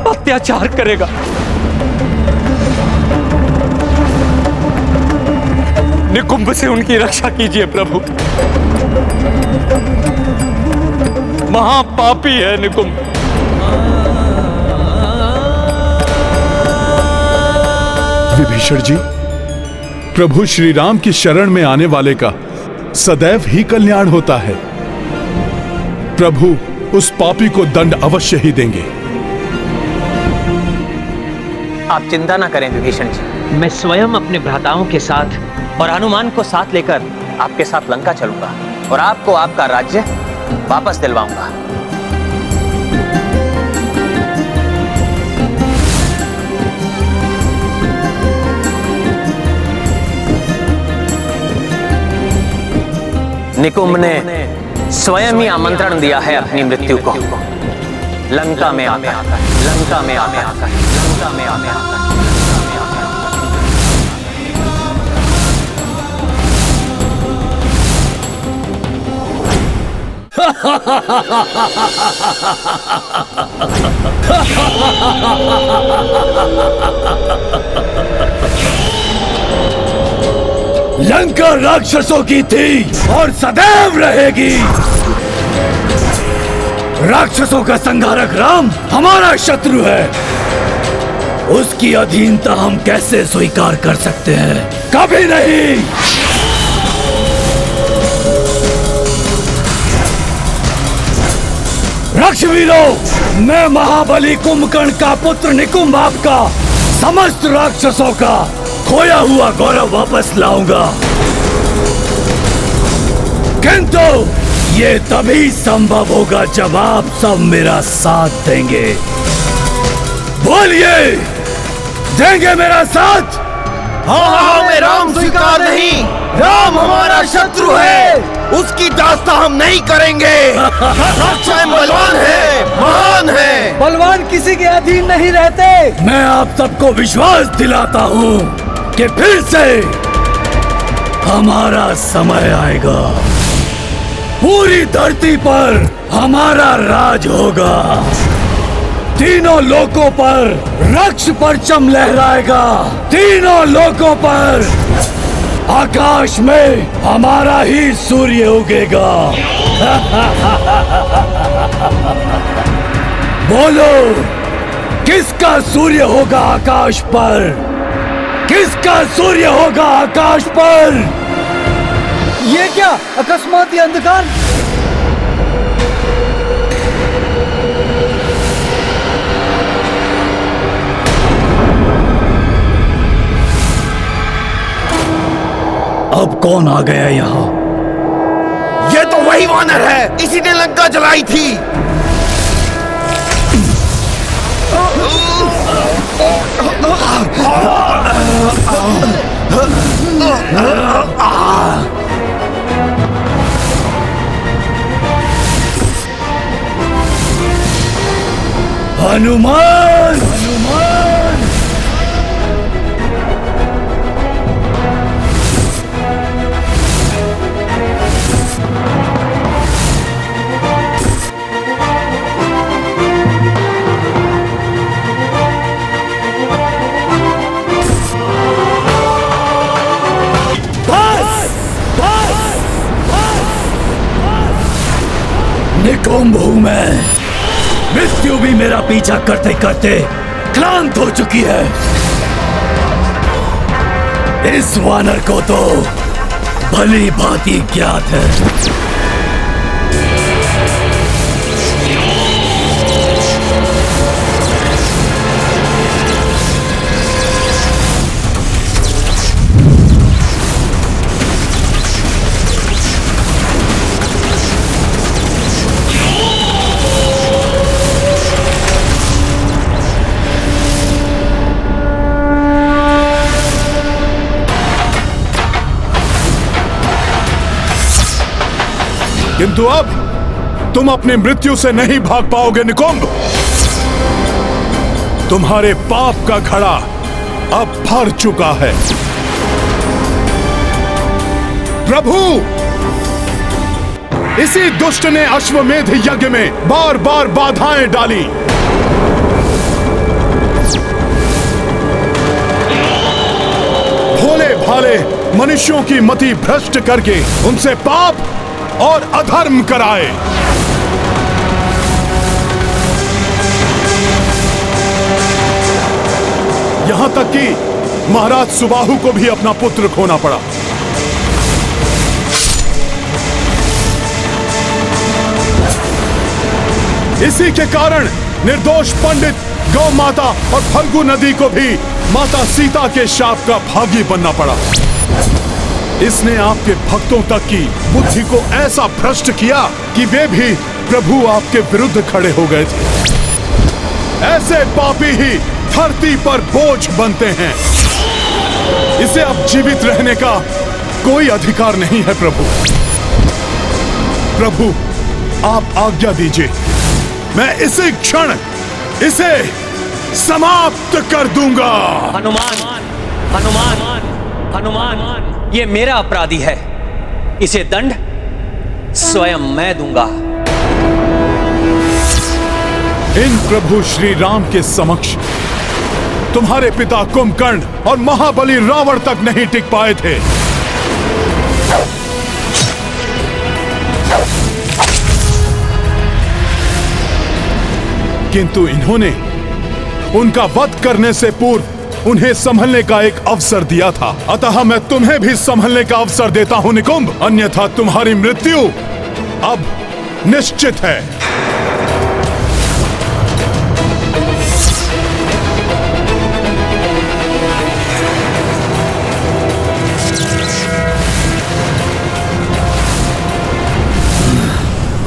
अत्याचार करेगा। निकुंभ से उनकी रक्षा कीजिए प्रभु। महापापी है निकुंभ। विभीषण जी, प्रभु श्री राम की शरण में आने वाले का सदैव ही कल्याण होता है। प्रभु उस पापी को दंड अवश्य ही देंगे। आप चिंता ना करें विभीषण जी, मैं स्वयं अपने भ्राताओं के साथ और हनुमान को साथ लेकर आपके साथ लंका चलूंगा और आपको आपका राज्य वापस दिलवाऊंगा। निकुंभ ने स्वयं ही आमंत्रण दिया है अपनी मृत्यु को। लंका में आकर, लंका में आकर, लंका में आकर, लंका में आकर। लंका राक्षसों की थी और सदैव रहेगी। राक्षसों का संहारक राम हमारा शत्रु है। उसकी अधीनता हम कैसे स्वीकार कर सकते हैं? कभी नहीं। राक्षवीरों, मैं महाबली कुंभकर्ण का पुत्र निकुंभ आपका समस्त राक्षसों का खोया हुआ गौरव वापस लाऊंगा। किंतु ये तभी संभव होगा जब आप सब मेरा साथ देंगे। बोलिए, देंगे मेरा साथ? हाँ, हमें राम स्वीकार नहीं। राम हमारा शत्रु है, उसकी दास्ता हम नहीं करेंगे। स्वयं बलवान है, महान है। बलवान किसी के अधीन नहीं रहते। मैं आप सबको विश्वास दिलाता हूँ कि फिर से हमारा समय आएगा। पूरी धरती पर हमारा राज होगा। तीनों लोकों पर रक्ष परचम लहराएगा। तीनों लोकों पर आकाश में हमारा ही सूर्य उगेगा। बोलो, किसका सूर्य होगा आकाश पर? किसका सूर्य होगा आकाश पर? ये क्या अकस्मात ये अंधकार? अब कौन आ गया यहाँ? ये तो वही वानर है, इसी ने लंका जलाई थी। हनुमान, हनुमान! निकुंभ हूं मैं। मृत्यु भी मेरा पीछा करते करते क्लांत हो चुकी है। इस वानर को तो भली भांति ज्ञात है। किंतु अब तुम अपनी मृत्यु से नहीं भाग पाओगे निकुंभ। तुम्हारे पाप का घड़ा अब भर चुका है। प्रभु, इसी दुष्ट ने अश्वमेध यज्ञ में बार बार बाधाएं डाली। भोले भाले मनुष्यों की मति भ्रष्ट करके उनसे पाप और अधर्म कराए। यहां तक कि महाराज सुबाहु को भी अपना पुत्र खोना पड़ा। इसी के कारण निर्दोष पंडित गौ माता और फल्गु नदी को भी माता सीता के शाप का भागी बनना पड़ा। इसने आपके भक्तों तक की बुद्धि को ऐसा भ्रष्ट किया कि वे भी प्रभु आपके विरुद्ध खड़े हो गए थे। ऐसे पापी ही धरती पर बोझ बनते हैं। इसे अब जीवित रहने का कोई अधिकार नहीं है। प्रभु, प्रभु, आप आज्ञा दीजिए, मैं इसी क्षण इसे समाप्त कर दूंगा। हनुमान, हनुमान, हनुमान, ये मेरा अपराधी है। इसे दंड स्वयं मैं दूंगा। इन प्रभु श्री राम के समक्ष तुम्हारे पिता कुंभकर्ण और महाबली रावण तक नहीं टिक पाए थे। किंतु इन्होंने उनका वध करने से पूर्व उन्हें संभलने का एक अवसर दिया था। अतः मैं तुम्हें भी संभलने का अवसर देता हूं निकुंभ, अन्यथा तुम्हारी मृत्यु अब निश्चित है।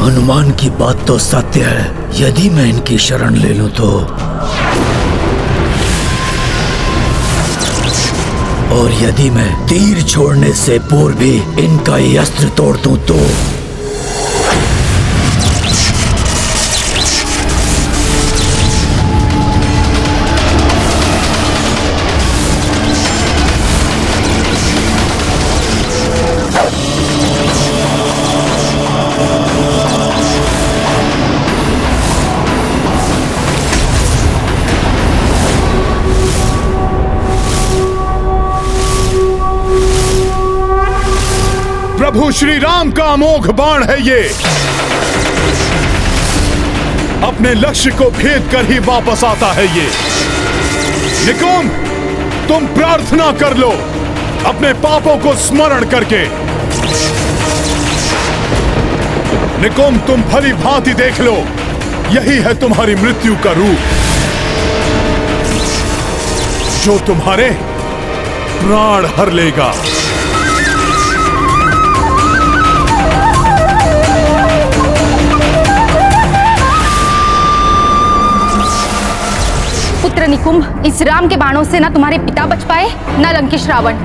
हनुमान की बात तो सत्य है। यदि मैं इनकी शरण ले लूं तो, और यदि मैं तीर छोड़ने से पूर्व भी इनका ये अस्त्र तोड़ दूं तो प्रभु श्री राम का अमोघ बाण है ये। अपने लक्ष्य को भेद कर ही वापस आता है ये। निकुंभ, तुम प्रार्थना कर लो अपने पापों को स्मरण करके। निकुंभ, तुम भली भांति देख लो, यही है तुम्हारी मृत्यु का रूप, जो तुम्हारे प्राण हर लेगा। पुत्र निकुंभ, इस राम के बाणों से ना तुम्हारे पिता बच पाए ना लंकेश रावण।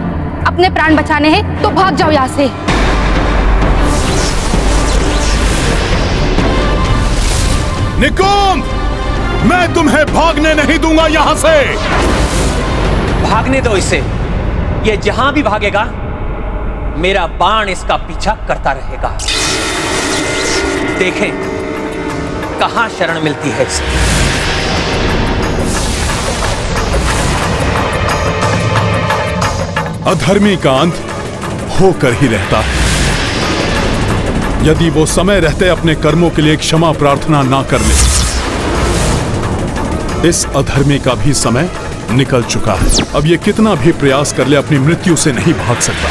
अपने प्राण बचाने हैं तो भाग जाओ यहाँ से। निकुंभ, मैं तुम्हें भागने नहीं दूंगा यहां से। भागने दो इसे। ये जहां भी भागेगा मेरा बाण इसका पीछा करता रहेगा। देखें कहां शरण मिलती है इसे। अधर्मी का अंत होकर ही रहता है। यदि वो समय रहते अपने कर्मों के लिए क्षमा प्रार्थना ना कर ले। इस अधर्मी का भी समय निकल चुका है। अब ये कितना भी प्रयास कर ले अपनी मृत्यु से नहीं भाग सकता।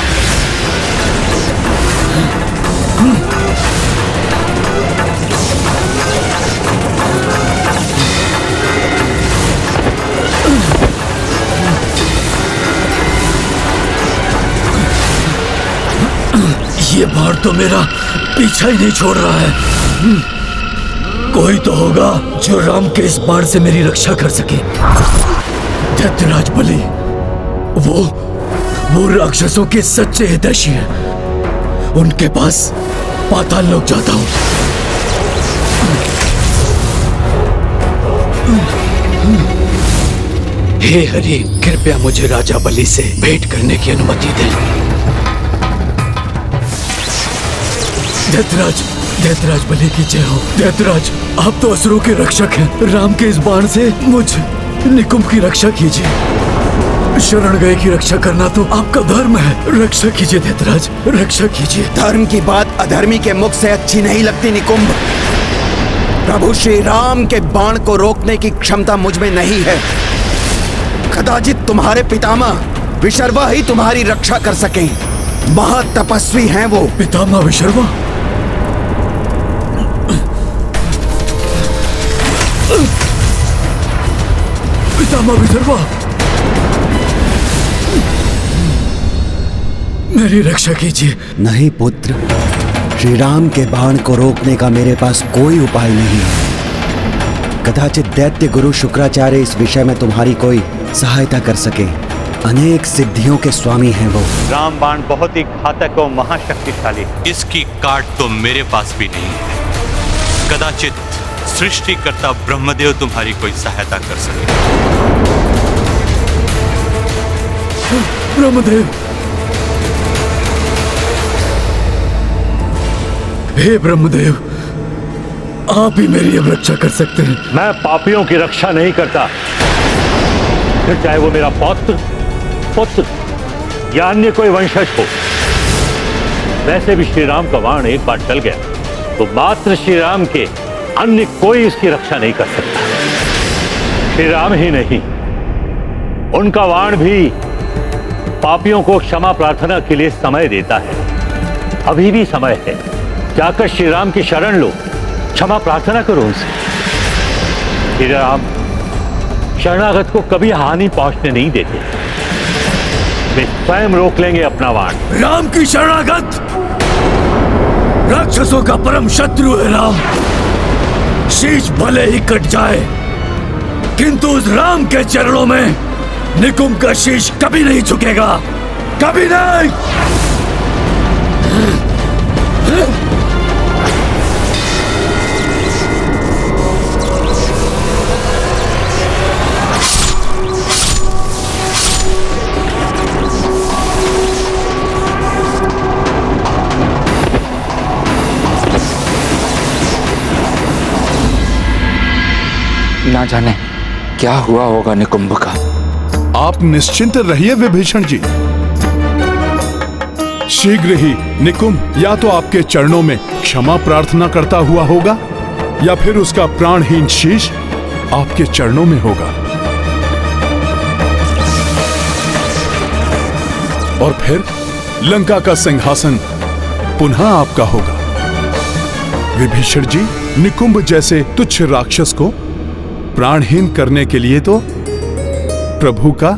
ये बाण तो मेरा पीछा ही नहीं छोड़ रहा है। कोई तो होगा जो राम के इस बाण से मेरी रक्षा कर सके। दैत्यराज बलि, वो राक्षसों के सच्चे हितैषी हैं। उनके पास पाताल लोक जाता हूं। हे हरि, कृपया मुझे राजा बलि से भेंट करने की अनुमति दें। दैत्यराज बलि की जय हो। दैत्यराज, आप तो असुरों के रक्षक हैं। राम के इस बाण से मुझ निकुंभ की रक्षा कीजिए। शरण गए की रक्षा करना तो आपका धर्म है। रक्षा कीजिए दैत्यराज, रक्षा कीजिए। धर्म की बात अधर्मी के मुख से अच्छी नहीं लगती निकुंभ। प्रभु श्री राम के बाण को रोकने की क्षमता मुझ में नहीं है। कदाचित तुम्हारे पितामह विशर्वा ही तुम्हारी रक्षा कर सके। महातपस्वी हैं वो। पितामह विशर्वा? पितामह विशर्वा, मेरी रक्षा कीजिए। नहीं पुत्र, श्री राम के बाण को रोकने का मेरे पास कोई उपाय नहीं है। कदाचित दैत्य गुरु शुक्राचार्य इस विषय में तुम्हारी कोई सहायता कर सके। अनेक सिद्धियों के स्वामी हैं वो। राम बाण बहुत ही घातक और महाशक्तिशाली है। इसकी काट तो मेरे पास भी नहीं है। कदाचित सृष्टिकर्ता ब्रह्मदेव तुम्हारी कोई सहायता कर सके। ब्रह्मदेव, हे ब्रह्मदेव, आप ही मेरी अब रक्षा कर सकते हैं। मैं पापियों की रक्षा नहीं करता, फिर चाहे वो मेरा पौत्र, पुत्र या अन्य कोई वंशज हो। वैसे भी श्री राम का बाण एक बार टल गया तो मात्र श्री राम के अन्य कोई इसकी रक्षा नहीं कर सकता। श्री राम ही नहीं, उनका बाण भी पापियों को क्षमा प्रार्थना के लिए समय देता है। अभी भी समय है, जाकर श्री राम की शरण लो, क्षमा प्रार्थना करो उनसे। श्री राम शरणागत को कभी हानि पहुंचने नहीं देते, वे स्वयं रोक लेंगे अपना वाण। राम की शरणागत राक्षसों का परम शत्रु है राम। शीश भले ही कट जाए, किंतु उस राम के चरणों में निकुंभ का शीश कभी नहीं झुकेगा, कभी नहीं। ना जाने क्या हुआ होगा निकुंभ का। आप निश्चिंत रहिए विभीषण जी, शीघ्र ही निकुंभ या तो आपके चरणों में क्षमा प्रार्थना करता हुआ होगा या फिर उसका प्राणहीन शीश आपके चरणों में होगा, और फिर लंका का सिंहासन पुनः आपका होगा। विभीषण जी, निकुंभ जैसे तुच्छ राक्षस को प्राणहीन करने के लिए तो प्रभु का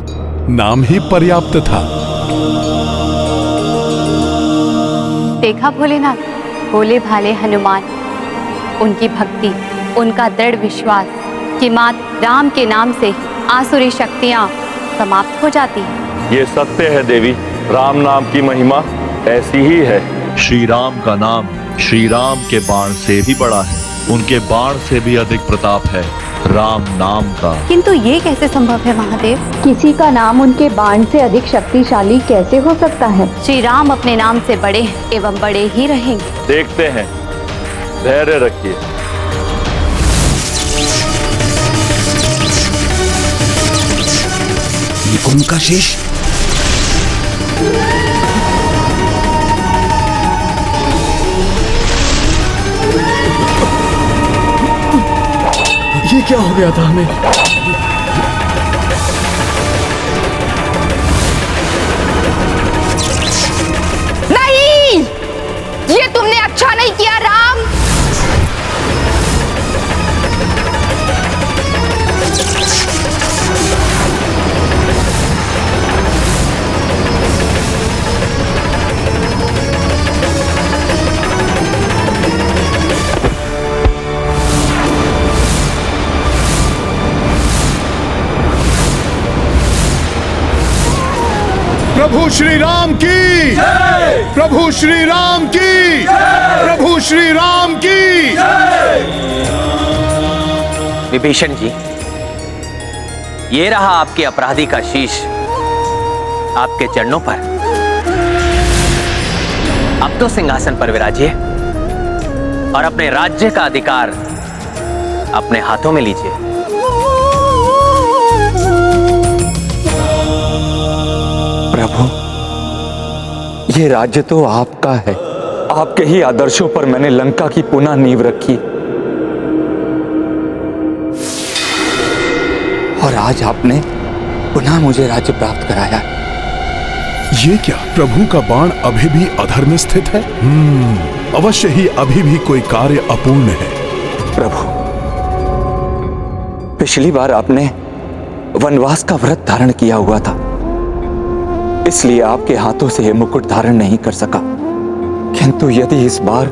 नाम ही पर्याप्त था। देखा भोलेनाथ, भोले भाले हनुमान, उनकी भक्ति, उनका दृढ़ विश्वास कि मात्र राम के नाम से आसुरी शक्तियां समाप्त हो जाती हैं। ये सत्य है देवी, राम नाम की महिमा ऐसी ही है। श्री राम का नाम श्री राम के बाण से भी बड़ा है, उनके बाण से भी अधिक प्रताप है राम नाम का। किंतु ये कैसे संभव है महादेव? किसी का नाम उनके बाण से अधिक शक्तिशाली कैसे हो सकता है? श्री राम अपने नाम से बड़े हैं एवं बड़े ही रहेंगे। देखते हैं, धैर्य रखिए। निकुंभ का शीश ये क्या हो गया था हमें? नहीं, ये तुमने अच्छा नहीं किया राम। प्रभु श्री राम की जय! प्रभु श्री राम की जय! प्रभु श्री राम की जय! विभीषण जी, ये रहा आपके अपराधी का शीश आपके चरणों पर। अब तो सिंहासन पर विराजिए और अपने राज्य का अधिकार अपने हाथों में लीजिए। प्रभु, ये राज्य तो आपका है, आपके ही आदर्शों पर मैंने लंका की पुनः नींव रखी, और आज आपने पुनः मुझे राज्य प्राप्त कराया। ये क्या, प्रभु का बाण अभी भी अधर में स्थित है? अवश्य ही अभी भी कोई कार्य अपूर्ण है। प्रभु, पिछली बार आपने वनवास का व्रत धारण किया हुआ था, इसलिए आपके हाथों से यह मुकुट धारण नहीं कर सका। किंतु यदि इस बार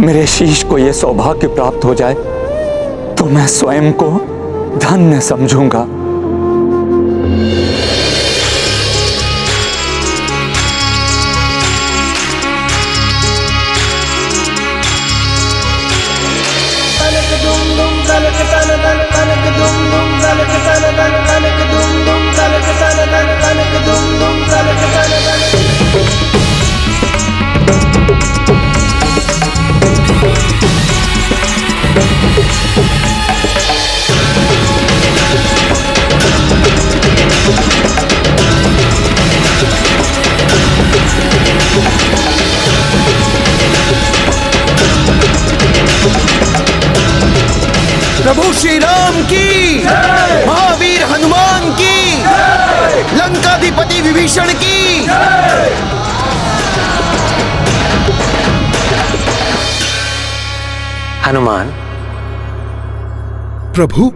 मेरे शीश को यह सौभाग्य प्राप्त हो जाए तो मैं स्वयं को धन्य समझूंगा। प्रभु श्री राम की, महावीर हनुमान की, लंकाधिपति विभीषण की। हनुमान। प्रभु,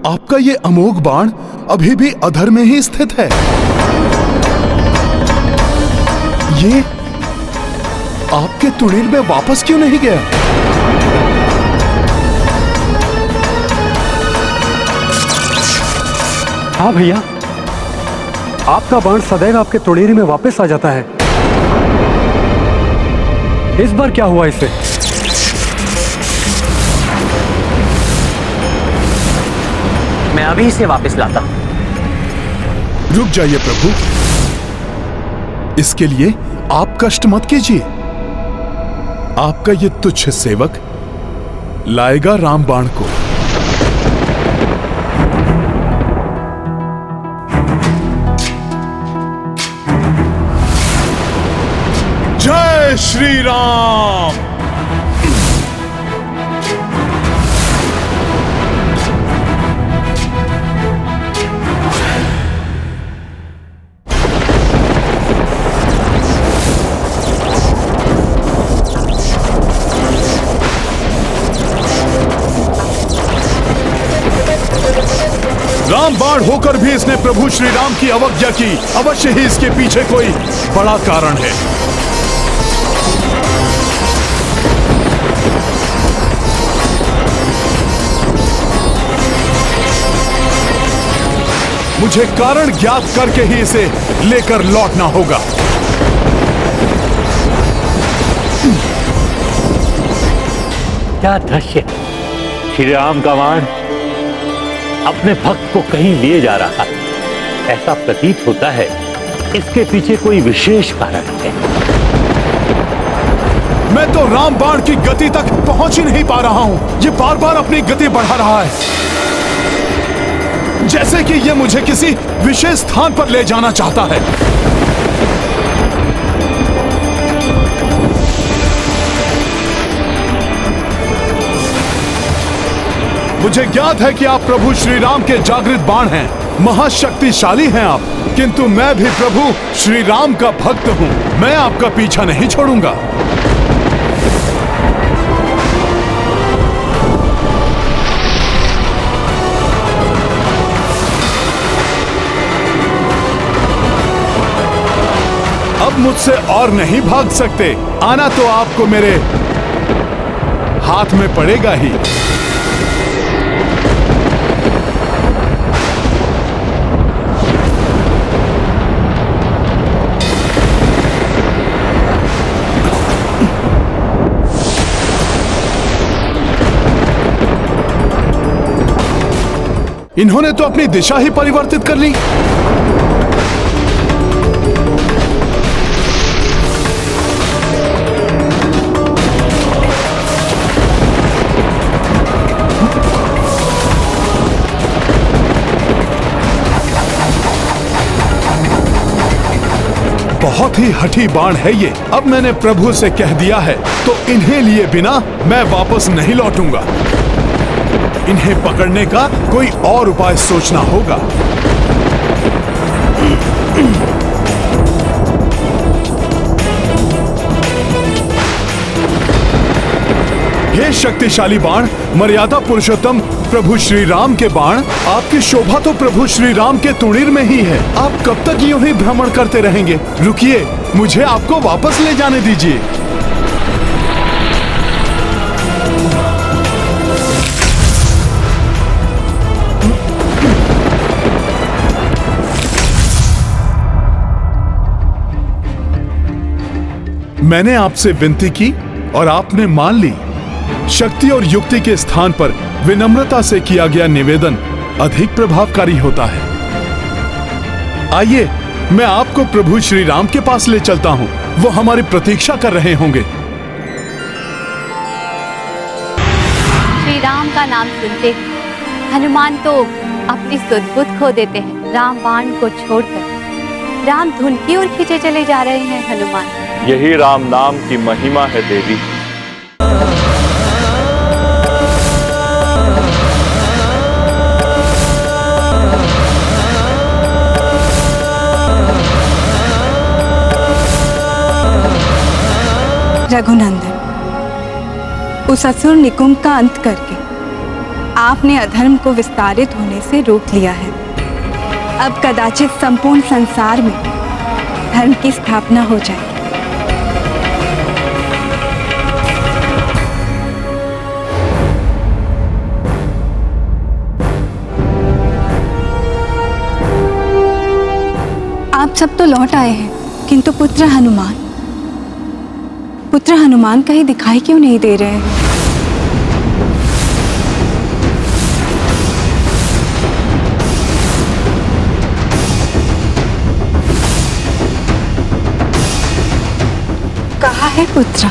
आपका ये अमोघ बाण अभी भी अधर में ही स्थित है। ये आपके तुणीर में वापस क्यों नहीं गया? हाँ भैया, आपका बाण सदैव आपके तुणीर में वापस आ जाता है। इस बार क्या हुआ इसे? मैं अभी इसे वापस लाता हूं। रुक जाइए प्रभु, इसके लिए आप कष्ट मत कीजिए। आपका ये तुच्छ सेवक लाएगा रामबाण को। जय श्री राम। रामबाण होकर भी इसने प्रभु श्री राम की अवज्ञा की। अवश्य ही इसके पीछे कोई बड़ा कारण है। मुझे कारण ज्ञात करके ही इसे लेकर लौटना होगा। क्या दृश्य! श्री राम का बाण अपने भक्त को कहीं लिए जा रहा है। ऐसा प्रतीत होता है इसके पीछे कोई विशेष कारण है। मैं तो रामबाण की गति तक पहुंच ही नहीं पा रहा हूं। ये बार बार अपनी गति बढ़ा रहा है, जैसे कि ये मुझे किसी विशेष स्थान पर ले जाना चाहता है। मुझे ज्ञात है कि आप प्रभु श्री राम के जागृत बाण हैं, महाशक्तिशाली हैं आप, किंतु मैं भी प्रभु श्री राम का भक्त हूं। मैं आपका पीछा नहीं छोड़ूंगा। अब मुझसे और नहीं भाग सकते। आना तो आपको मेरे हाथ में पड़ेगा ही। इन्होंने तो अपनी दिशा ही परिवर्तित कर ली। बहुत ही हठी बाण है ये। अब मैंने प्रभु से कह दिया है तो इन्हें लिए बिना मैं वापस नहीं लौटूंगा। इन्हें पकड़ने का कोई और उपाय सोचना होगा। हे शक्तिशाली बाण, मर्यादा पुरुषोत्तम प्रभु श्री राम के बाण, आपकी शोभा तो प्रभु श्री राम के तुणीर में ही है। आप कब तक यूं ही भ्रमण करते रहेंगे? रुकिए, मुझे आपको वापस ले जाने दीजिए। मैंने आपसे विनती की और आपने मान ली। शक्ति और युक्ति के स्थान पर विनम्रता से किया गया निवेदन अधिक प्रभावकारी होता है। आइए, मैं आपको प्रभु श्री राम के पास ले चलता हूं। वो हमारी प्रतीक्षा कर रहे होंगे। श्री राम का नाम सुनते ही हनुमान तो अपनी सुध-बुध खो देते हैं। रामबाण को छोड़कर राम धुन की ओर खींचे चले जा रहे हैं। हनुमान, यही राम नाम की महिमा है देवी। रघुनंदन, उस असुर निकुंभ का अंत करके आपने अधर्म को विस्तारित होने से रोक लिया है। अब कदाचित संपूर्ण संसार में धर्म की स्थापना हो जाए। आप सब तो लौट आए हैं, किंतु पुत्र हनुमान कहीं दिखाई क्यों नहीं दे रहे हैं? कहाँ है पुत्र?